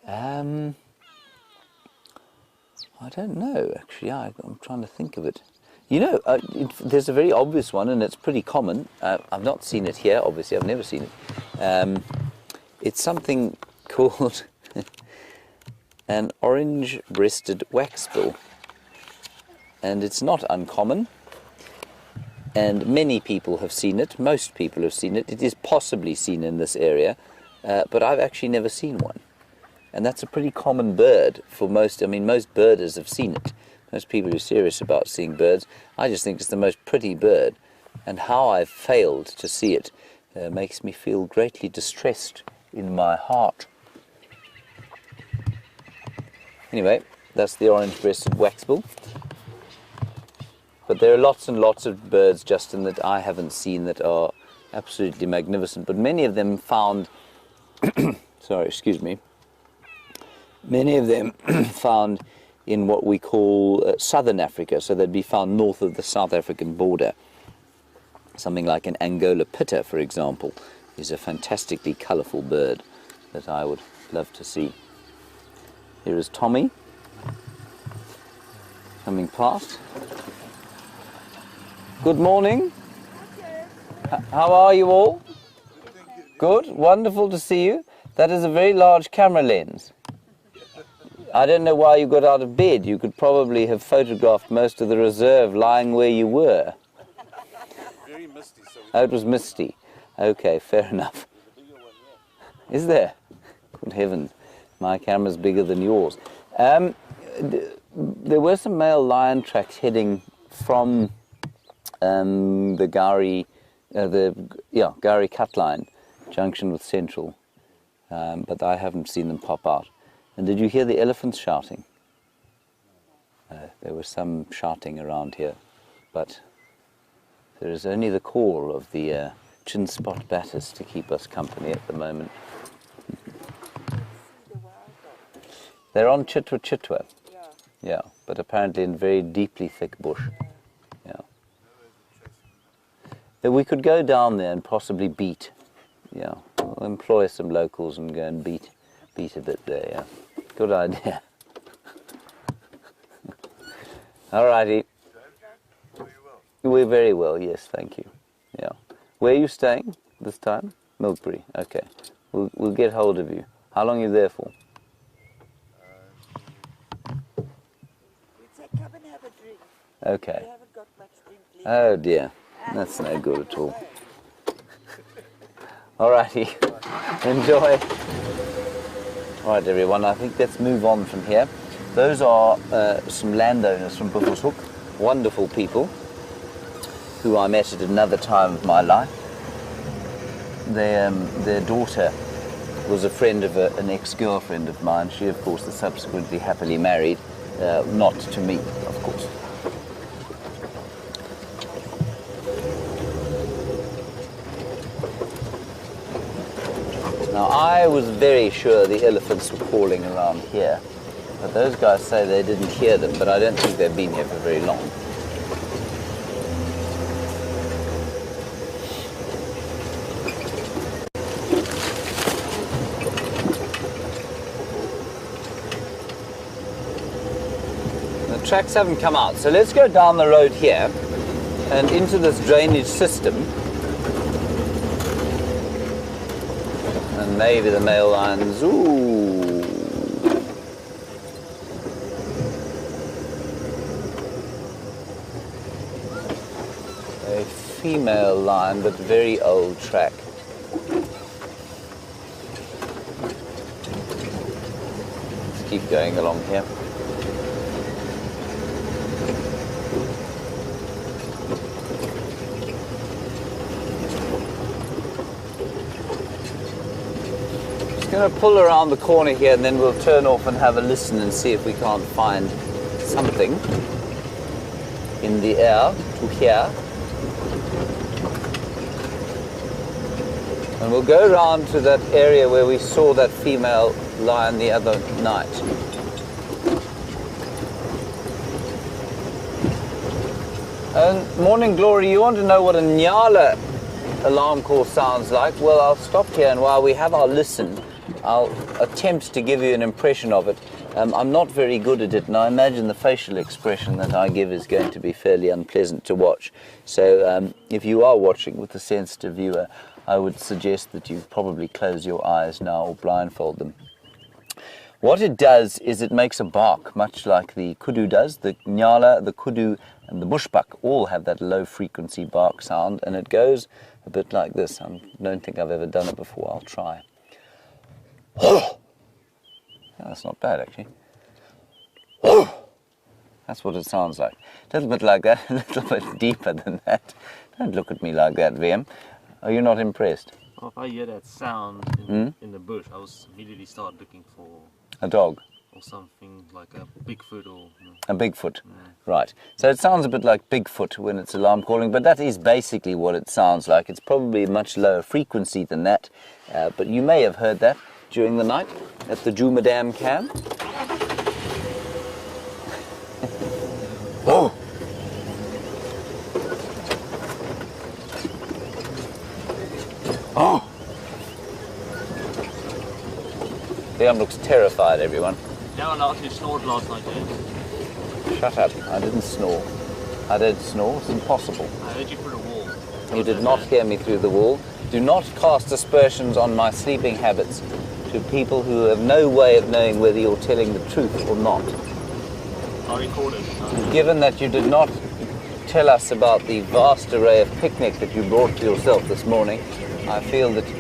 I don't know, actually. I'm trying to think of it. There's a very obvious one, and it's pretty common. I've not seen it here, obviously. I've never seen it. It's something called an orange-breasted waxbill. And it's not uncommon. And many people have seen it. Most people have seen it. It is possibly seen in this area, but I've actually never seen one. And that's a pretty common bird for most. I mean, most birders have seen it. Most people who are serious about seeing birds. I just think it's the most pretty bird. And how I've failed to see it makes me feel greatly distressed in my heart. Anyway, that's the orange-breasted waxbill. But there are lots and lots of birds, Justin, that I haven't seen that are absolutely magnificent. But many of them found, many of them found in what we call southern Africa, so they'd be found north of the South African border. Something like an Angola pitta, for example, is a fantastically colourful bird that I would love to see. Here is Tommy coming past. Good morning. How are you all? Good, wonderful to see you. That is a very large camera lens. I don't know why you got out of bed. You could probably have photographed most of the reserve lying where you were. Very misty, so Oh, it was misty. Okay, fair enough. Is there? Good heavens, my camera's bigger than yours. There were some male lion tracks heading from the Gowrie cut line junction with Central, but I haven't seen them pop out. And did you hear the elephants shouting? There was some shouting around here, but there is only the call of the chin spot batters to keep us company at the moment. They're on Chitwa Chitwa. Yeah, but apparently in very deeply thick bush. Yeah. We could go down there and possibly beat. Yeah, we'll employ some locals and go and beat a bit there. Yeah, good idea. All righty. We're very well, yes, thank you. Yeah. Where are you staying this time? Milkbury. Okay. We'll get hold of you. How long are you there for? Come and have a drink. Okay. We haven't got much drink left. Oh dear, that's no good at all. Alrighty, enjoy. Alright everyone, I think let's move on from here. Those are some landowners from Buffelshoek, wonderful people, who I met at another time of my life. Their daughter was a friend of an ex-girlfriend of mine. She, of course, is subsequently happily married. Not to me, of course. Now, I was very sure the elephants were calling around here, but those guys say they didn't hear them, but I don't think they've been here for very long. Tracks haven't come out, so let's go down the road here and into this drainage system, and maybe the male lions. Ooh, a female lion, but very old track. Let's keep going along here. Going to pull around the corner here and then we'll turn off and have a listen and see if we can't find something in the air to hear. And we'll go around to that area where we saw that female lion the other night. And Morning Glory, you want to know what a Nyala alarm call sounds like? Well, I'll stop here, and while we have our listen, I'll attempt to give you an impression of it. I'm not very good at it, and I imagine the facial expression that I give is going to be fairly unpleasant to watch. So if you are watching with a sensitive viewer, I would suggest that you probably close your eyes now or blindfold them. What it does is it makes a bark, much like the kudu does. The nyala, the kudu, and the bushbuck all have that low-frequency bark sound, and it goes a bit like this. I don't think I've ever done it before. I'll try. Yeah, that's not bad, actually. That's what it sounds like. A little bit like that, a little bit deeper than that. Don't look at me like that, VM. Are you not impressed? Well, if I hear that sound in the bush, I was immediately start looking for A dog? or something like a Bigfoot or. A Bigfoot, right. So it sounds a bit like Bigfoot when it's alarm calling, but that is basically what it sounds like. It's probably much lower frequency than that, but you may have heard that during the night at the Djuma Dam camp. Oh! Oh! Leon looks terrified, everyone. No, no, you snored last night, James. Shut up. I didn't snore. I don't snore. It's impossible. I heard you through the wall. You did not hear me through the wall. Do not cast aspersions on my sleeping habits to people who have no way of knowing whether you're telling the truth or not. I recorded. Given that you did not tell us about the vast array of picnic that you brought to yourself this morning, I feel that you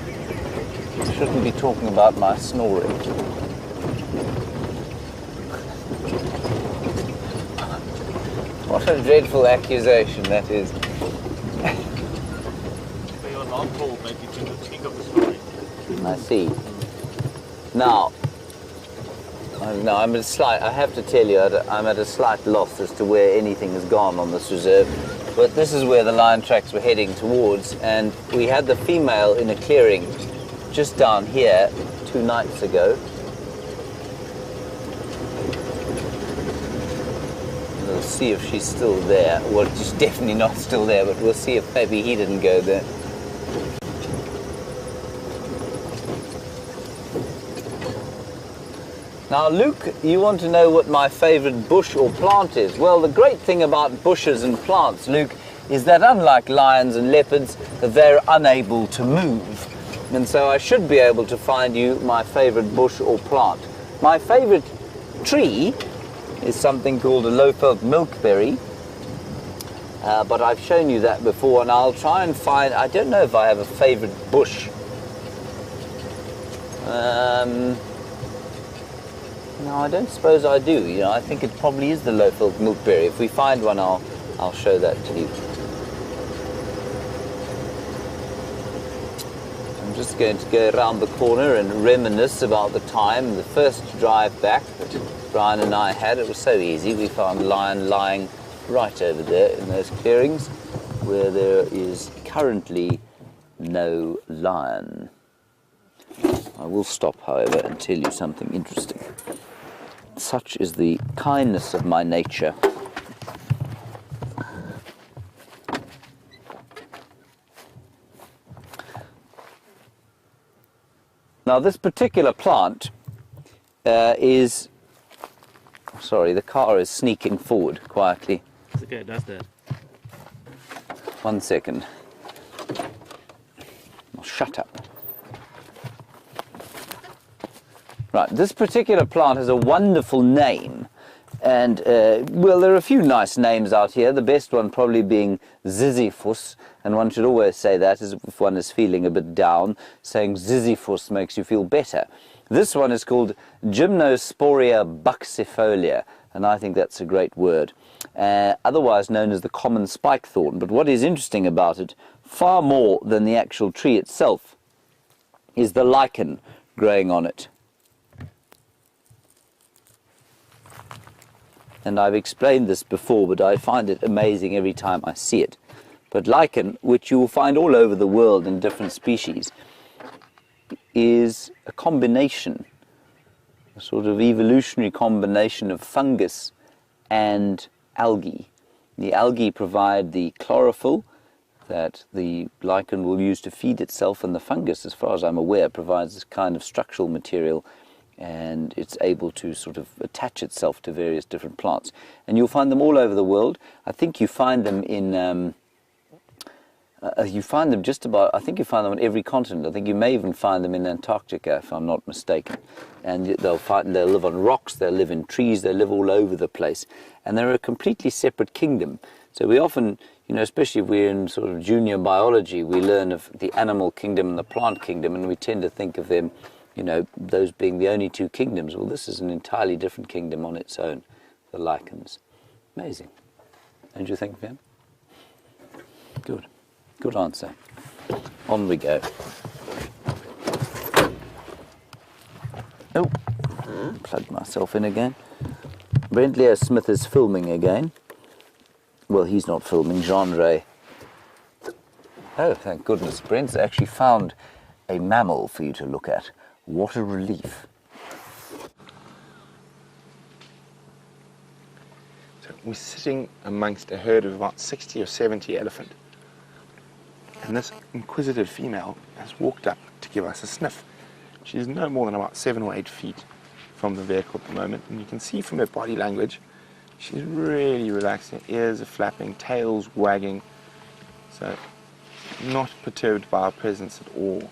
shouldn't be talking about my snoring. What a dreadful accusation that is. Your alarm call made you think of the story. I see. Now, I have to tell you, I'm at a slight loss as to where anything has gone on this reserve. But this is where the lion tracks were heading towards, and we had the female in a clearing just down here 2 nights ago. We'll see if she's still there. Well, she's definitely not still there, but we'll see if maybe he didn't go there. Now, Luke, you want to know what my favorite bush or plant is? Well, the great thing about bushes and plants, Luke, is that unlike lions and leopards, they're unable to move. And so I should be able to find you my favorite bush or plant. My favorite tree is something called a Lowveld milkberry. But I've shown you that before, and I'll try and find, I don't know if I have a favorite bush. No, I don't suppose I do. You know, I think it probably is the Lowveld milkberry. If we find one, I'll show that to you. I'm just going to go around the corner and reminisce about the time, the first drive back that Brian and I had. It was so easy. We found lion lying right over there in those clearings where there is currently no lion. I will stop, however, and tell you something interesting. Such is the kindness of my nature. Now, this particular plant is... Sorry, the car is sneaking forward quietly. It's okay, that's that. 1 second. Oh, shut up. Right, this particular plant has a wonderful name, and well, there are a few nice names out here, the best one probably being Ziziphus, and one should always say that as if one is feeling a bit down. Saying Ziziphus makes you feel better. This one is called Gymnosporia buxifolia, and I think that's a great word, otherwise known as the common spike thorn. But what is interesting about it, far more than the actual tree itself, is the lichen growing on it. And I've explained this before, but I find it amazing every time I see it. But lichen, which you will find all over the world in different species, is a combination, a sort of evolutionary combination of fungus and algae. The algae provide the chlorophyll that the lichen will use to feed itself, and the fungus, as far as I'm aware, provides this kind of structural material, and it's able to sort of attach itself to various different plants. And you'll find them all over the world. I think you find them in, you find them just about, I think you find them on every continent. I think you may even find them in Antarctica, if I'm not mistaken. And they'll live on rocks, they'll live in trees, they live all over the place. And they're a completely separate kingdom. So we often, you know, especially if we're in sort of junior biology, we learn of the animal kingdom and the plant kingdom, and we tend to think of them, you know, those being the only two kingdoms. Well, this is an entirely different kingdom on its own, the lichens. Amazing. Don't you think, Pam? Good. Good answer. On we go. Oh, plugged myself in again. Brent Leo Smith is filming again. Well, he's not filming, Jean Ray. Oh, thank goodness. Brent's actually found a mammal for you to look at. What a relief. So we're sitting amongst a herd of about 60 or 70 elephant. And this inquisitive female has walked up to give us a sniff. She's no more than about 7 or 8 feet from the vehicle at the moment, and you can see from her body language, she's really relaxed. Her ears are flapping, tail's wagging, so not perturbed by our presence at all.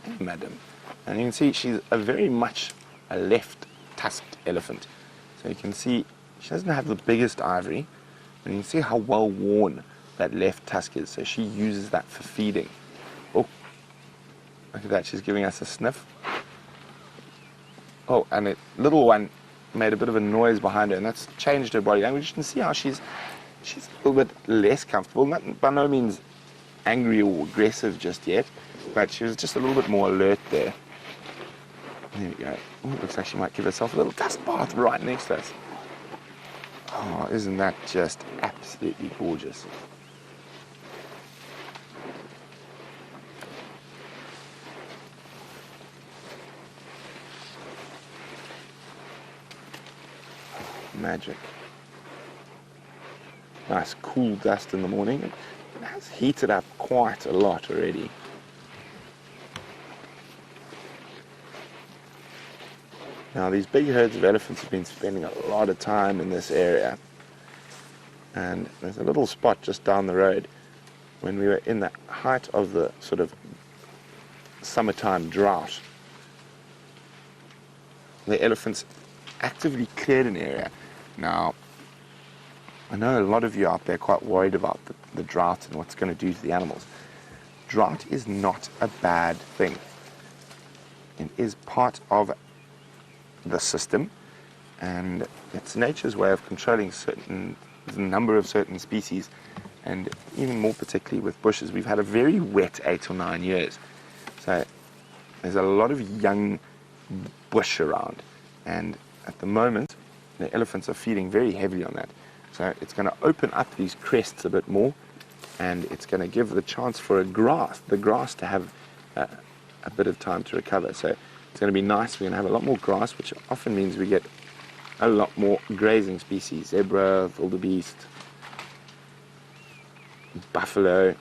Hey, madam. And you can see she's very much a left-tusked elephant. So you can see she doesn't have the biggest ivory, and you can see how well worn that left tusk is. So she uses that for feeding. Oh, look at that, she's giving us a sniff. Oh, and the little one made a bit of a noise behind her, and that's changed her body language. You can see how she's a little bit less comfortable, not by no means angry or aggressive just yet, but she was just a little bit more alert there. There we go. Oh, it looks like she might give herself a little dust bath right next to us. Oh, isn't that just absolutely gorgeous? Magic. Nice cool dust in the morning. It has heated up quite a lot already. Now these big herds of elephants have been spending a lot of time in this area, and there's a little spot just down the road when we were in the height of the sort of summertime drought. The elephants actively cleared an area. Now, I know a lot of you out there are quite worried about the drought and what's going to do to the animals. Drought is not a bad thing. It is part of the system, and it's nature's way of controlling the number of certain species, and even more particularly with bushes. We've had a very wet 8 or 9 years, so there's a lot of young bush around, and at the moment the elephants are feeding very heavily on that. So it's going to open up these crests a bit more, and it's going to give the chance for the grass to have a bit of time to recover. So it's going to be nice. We're going to have a lot more grass, which often means we get a lot more grazing species. Zebra, wildebeest, buffalo.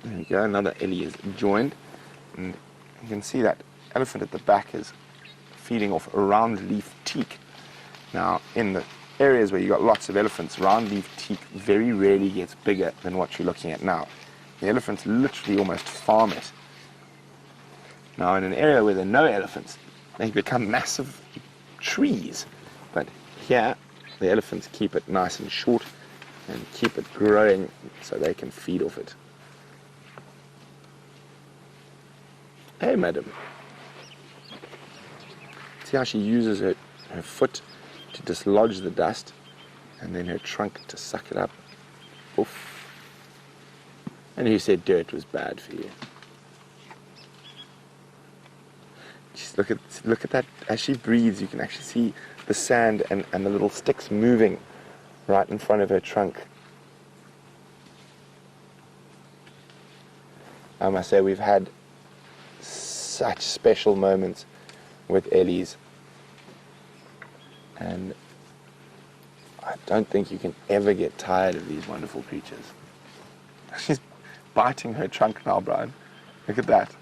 There we go, another Ellie is joined. And you can see that elephant at the back is feeding off a round leaf teak. Now, in the areas where you've got lots of elephants, round leaf teak very rarely gets bigger than what you're looking at now. The elephants literally almost farm it. Now, in an area where there are no elephants, they become massive trees. But here, the elephants keep it nice and short and keep it growing so they can feed off it. Hey, madam. See how she uses her foot to dislodge the dust, and then her trunk to suck it up. Oof. And who said dirt was bad for you? Just look at that. As she breathes, you can actually see the sand and the little sticks moving right in front of her trunk. I must say, we've had such special moments with Ellie's, and I don't think you can ever get tired of these wonderful creatures. She's biting her trunk now, Brian. Look at that.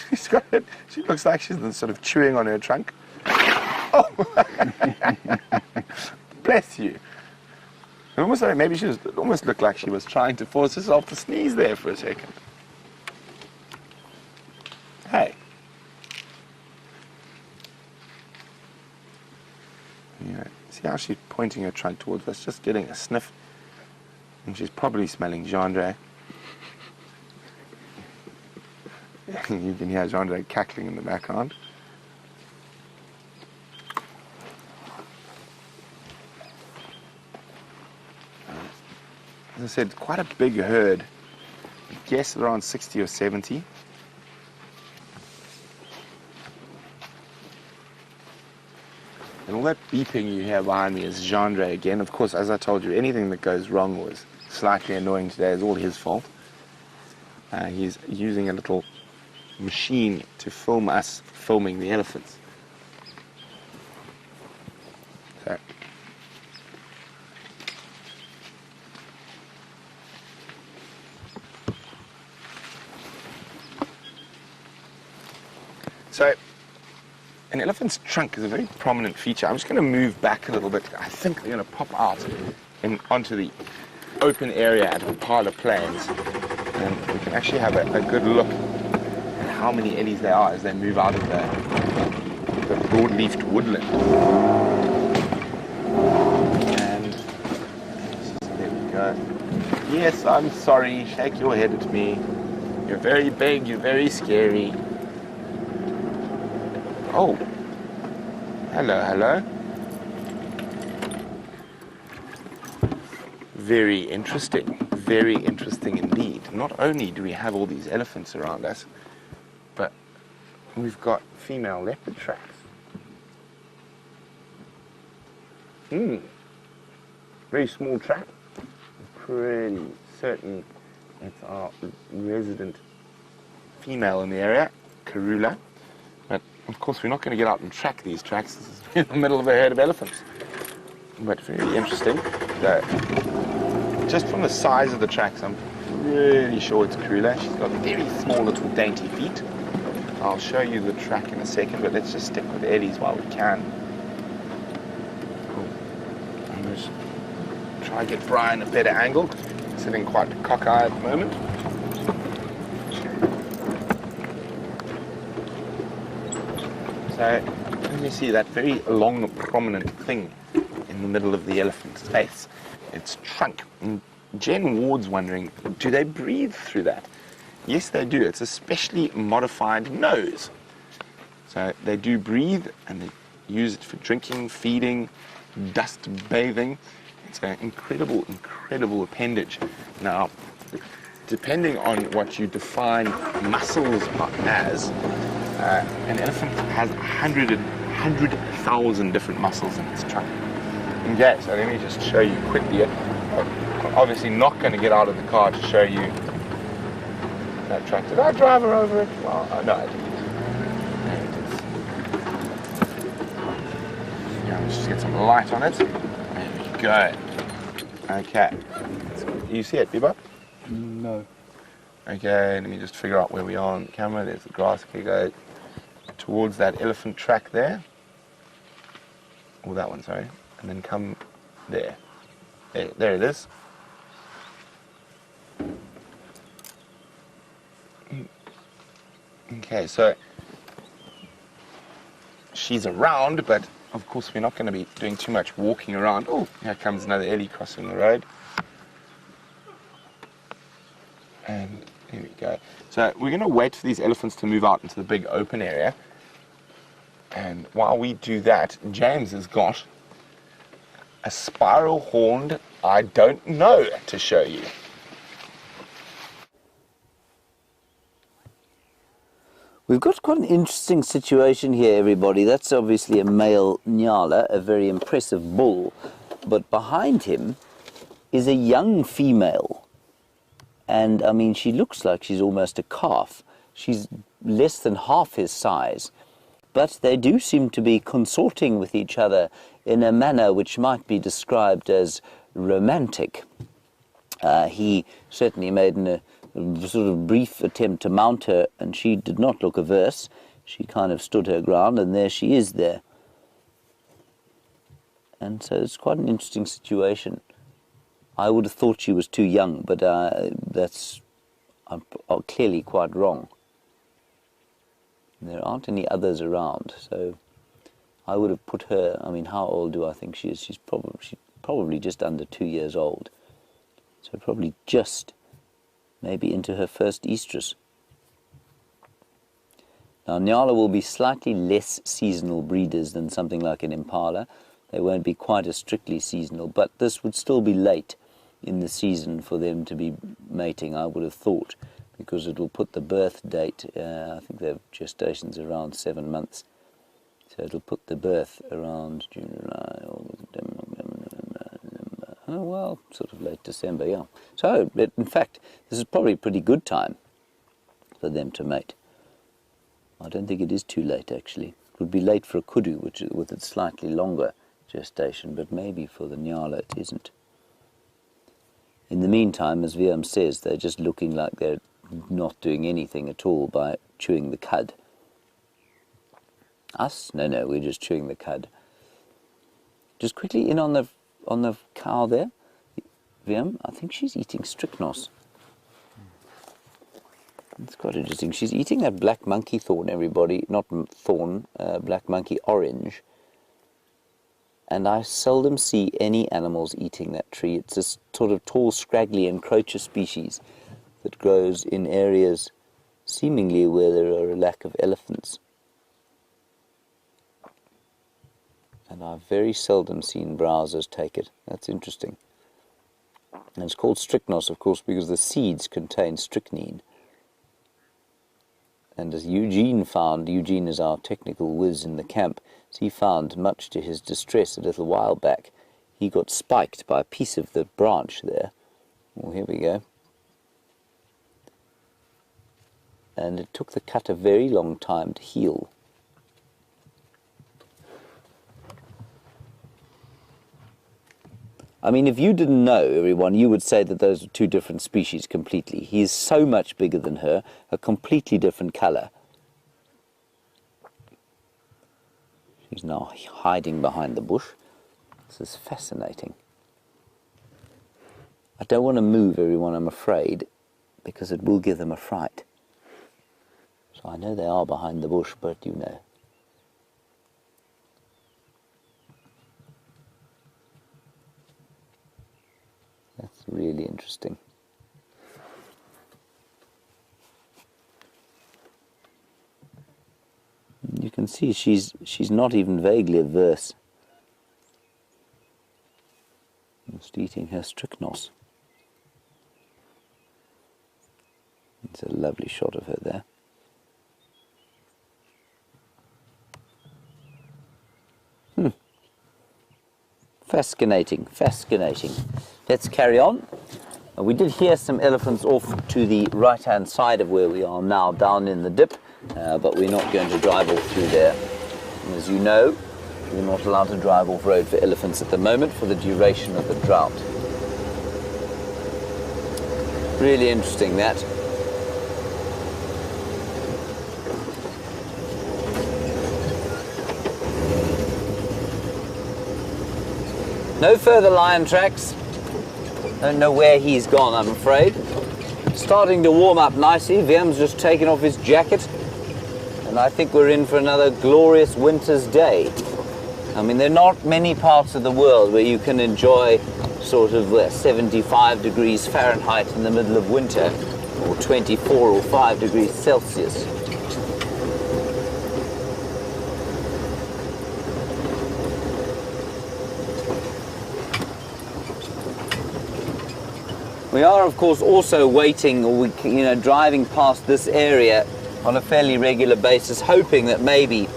She's got it. She looks like she's sort of chewing on her trunk. Oh! Bless you. It almost looked like she was trying to force herself to sneeze there for a second. Hey. Yeah, see how she's pointing her trunk towards us, just getting a sniff. And she's probably smelling Gendre. You can hear Gendre cackling in the background. As I said, quite a big herd. I guess around 60 or 70. And all that beeping you hear behind me is Gendre again. Of course, as I told you, anything that goes wrong was slightly annoying today is all his fault. He's using a little machine to film us filming the elephants. So, an elephant's trunk is a very prominent feature. I'm just going to move back a little bit. I think they're going to pop out onto the open area at Impala Plains, and we can actually have a good look at how many ellies there are as they move out of the broad-leafed woodland. And there we go. Yes, I'm sorry. Shake your head at me. You're very big. You're very scary. Oh, hello. Very interesting indeed. Not only do we have all these elephants around us, but we've got female leopard tracks. Very small track. Pretty certain it's our resident female in the area, Karula. But of course we're not going to get out and track these tracks. This is in the middle of a herd of elephants. But very interesting. Just from the size of the tracks, I'm pretty sure it's Karula. She's got very small little dainty feet. I'll show you the track in a second, but let's just stick with eddies while we can. And just try and get Brian a better angle. Sitting quite cockeyed at the moment. So, as you see, that very long, prominent thing in the middle of the elephant's face, its trunk. And Jen Ward's wondering, do they breathe through that? Yes, they do. It's a specially modified nose. So they do breathe, and they use it for drinking, feeding, dust bathing. It's an incredible appendage. Now, depending on what you define muscles as, an elephant has 100,000 different muscles in its trunk. Okay, so let me just show you quickly. I'm obviously not going to get out of the car to show you that trunk. Did I drive her over it? Well, no, I didn't. There it is. Yeah, let's just get some light on it. There we go. Okay. You see it, Bebop? No. Okay, let me just figure out where we are on the camera. There's the grass. Okay, go towards that elephant track there. Or that one, sorry. And then come there. There it is. Okay, so she's around, but of course we're not going to be doing too much walking around. Oh, here comes another ellie crossing the road. And here we go. So we're going to wait for these elephants to move out into the big open area. And while we do that, James has got a spiral-horned I don't know to show you. We've got quite an interesting situation here, everybody. That's obviously a male Nyala, a very impressive bull. But behind him is a young female. And, I mean, she looks like she's almost a calf. She's less than half his size. But they do seem to be consorting with each other in a manner which might be described as romantic. He certainly made a sort of brief attempt to mount her, and she did not look averse. She kind of stood her ground, and there she is there. And so it's quite an interesting situation. I would have thought she was too young, but I'm clearly quite wrong. There aren't any others around, so I would have put her. I mean, how old do I think she is? She's probably just under 2 years old, so probably just maybe into her first estrus. Now, Nyala will be slightly less seasonal breeders than something like an Impala. They won't be quite as strictly seasonal, but this would still be late in the season for them to be mating, I would have thought, because it will put the birth date, I think their gestation's around 7 months, so it'll put the birth around June, July, August, November, oh well, sort of late December, yeah. So, in fact, this is probably a pretty good time for them to mate. I don't think it is too late, actually. It would be late for a kudu, which with its slightly longer gestation, but maybe for the Nyala it isn't. In the meantime, as Viam says, they're just looking like they're not doing anything at all by chewing the cud. Us? No, we're just chewing the cud. Just quickly in on the cow there. Wiem, I think she's eating strychnos. It's quite interesting. She's eating that black monkey thorn, everybody. Not thorn, black monkey orange. And I seldom see any animals eating that tree. It's this sort of tall, scraggly encroacher species that grows in areas seemingly where there are a lack of elephants. And I've very seldom seen browsers take it. That's interesting. And it's called strychnos, of course, because the seeds contain strychnine. And as Eugene found, Eugene is our technical whiz in the camp, as he found, much to his distress a little while back, he got spiked by a piece of the branch there. Oh, here we go. And it took the cut a very long time to heal. I mean, if you didn't know, everyone, you would say that those are two different species completely. He is so much bigger than her, a completely different color. She's now hiding behind the bush. This is fascinating. I don't want to move, everyone, I'm afraid, because it will give them a fright. So I know they are behind the bush, but you know. That's really interesting. You can see she's not even vaguely averse. Just eating her strychnos. It's a lovely shot of her there. Fascinating, fascinating. Let's carry on. We did hear some elephants off to the right-hand side of where we are now, down in the dip, but we're not going to drive off through there. And as you know, we're not allowed to drive off-road for elephants at the moment for the duration of the drought. Really interesting, that. No further lion tracks. Don't know where he's gone, I'm afraid. Starting to warm up nicely. Viem's just taken off his jacket. And I think we're in for another glorious winter's day. I mean, there are not many parts of the world where you can enjoy sort of 75 degrees Fahrenheit in the middle of winter, or 24 or 5 degrees Celsius. We are, of course, also waiting, or driving past this area on a fairly regular basis, hoping that maybe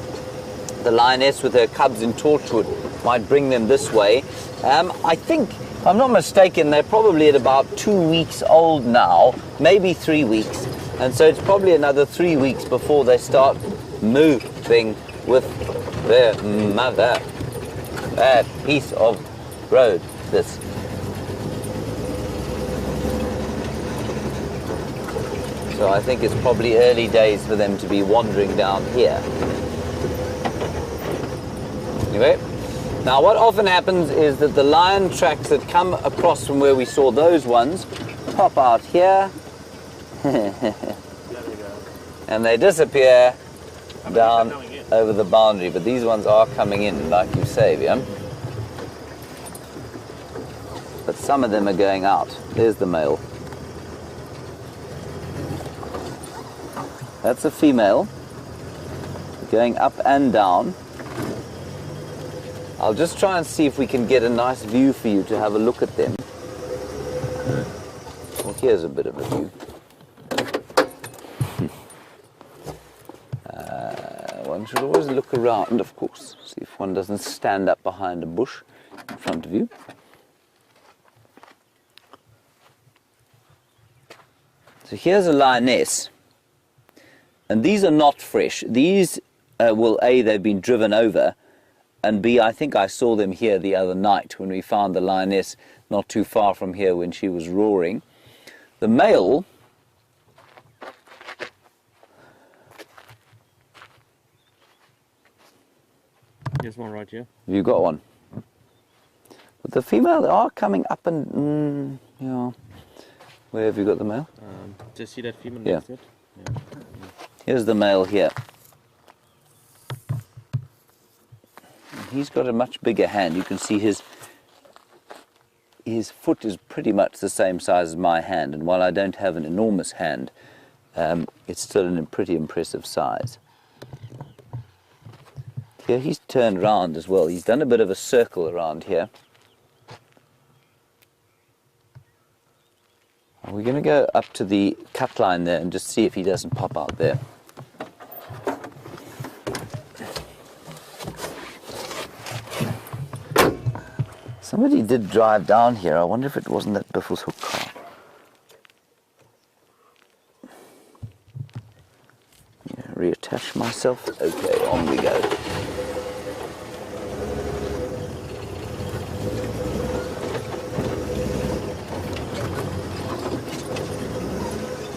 the lioness with her cubs in Torchwood might bring them this way. I think, if I'm not mistaken, they're probably at about 2 weeks old now, maybe 3 weeks, and so it's probably another 3 weeks before they start moving with their mother. Bad piece of road, this. So I think it's probably early days for them to be wandering down here. Anyway, now what often happens is that the lion tracks that come across from where we saw those ones pop out here and they disappear down over the boundary. But these ones are coming in, like you say, Viam. But some of them are going out. There's the male. That's a female, going up and down. I'll just try and see if we can get a nice view for you to have a look at them. Well, here's a bit of a view. One should always look around, of course, see if one doesn't stand up behind a bush in front of you. So here's a lioness. And these are not fresh. These will A, they've been driven over, and B, I think I saw them here the other night when we found the lioness not too far from here when she was roaring. The male There's one right here. Have you got one? But the female are coming up and yeah. Where have you got the male? Just see that female Yeah. next to it? Yeah. Here's the male here. He's got a much bigger hand. You can see his foot is pretty much the same size as my hand, and while I don't have an enormous hand, it's still a pretty impressive size. Here he's turned round as well. He's done a bit of a circle around here. We're going to go up to the cut line there and just see if he doesn't pop out there. Somebody did drive down here. I wonder if it wasn't that Biffle's hook car. Yeah, reattach myself. Okay, on we go.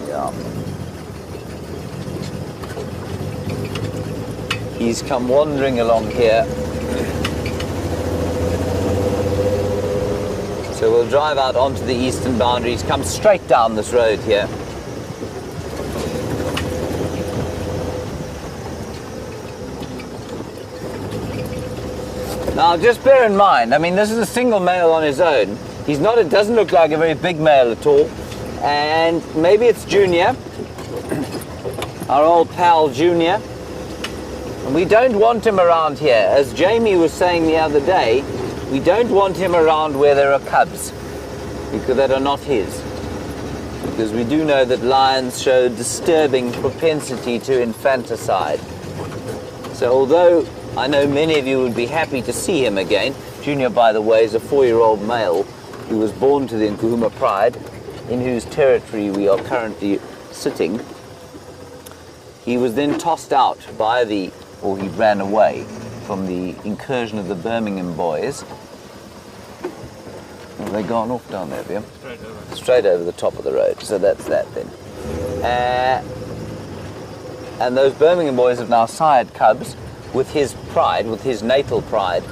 Yeah. He's come wandering along here. So we'll drive out onto the eastern boundaries, come straight down this road here. Now just bear in mind, I mean this is a single male on his own. He's not, it doesn't look like a very big male at all. And maybe it's Junior, our old pal Junior. And we don't want him around here. As Jamie was saying the other day, we don't want him around where there are cubs, because that are not his. Because we do know that lions show disturbing propensity to infanticide. So although I know many of you would be happy to see him again, Junior, by the way, is a 4-year-old male who was born to the Nkuhuma Pride, in whose territory we are currently sitting. He was then tossed out by he ran away from the incursion of the Birmingham boys. Have they gone off down there, Liam? Straight over. Straight over the top of the road. So that's that then. And those Birmingham boys have now sired cubs with his pride, with his natal pride.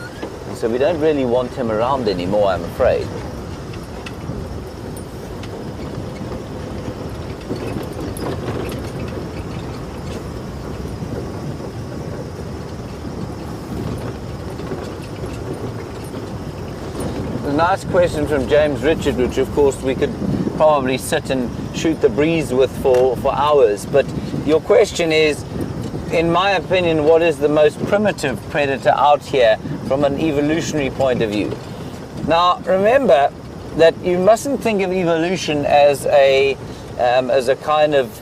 And so we don't really want him around anymore, I'm afraid. A nice question from James Richard, which of course we could probably sit and shoot the breeze with for hours. But your question is, in my opinion, what is the most primitive predator out here from an evolutionary point of view? Now, remember that you mustn't think of evolution as a kind of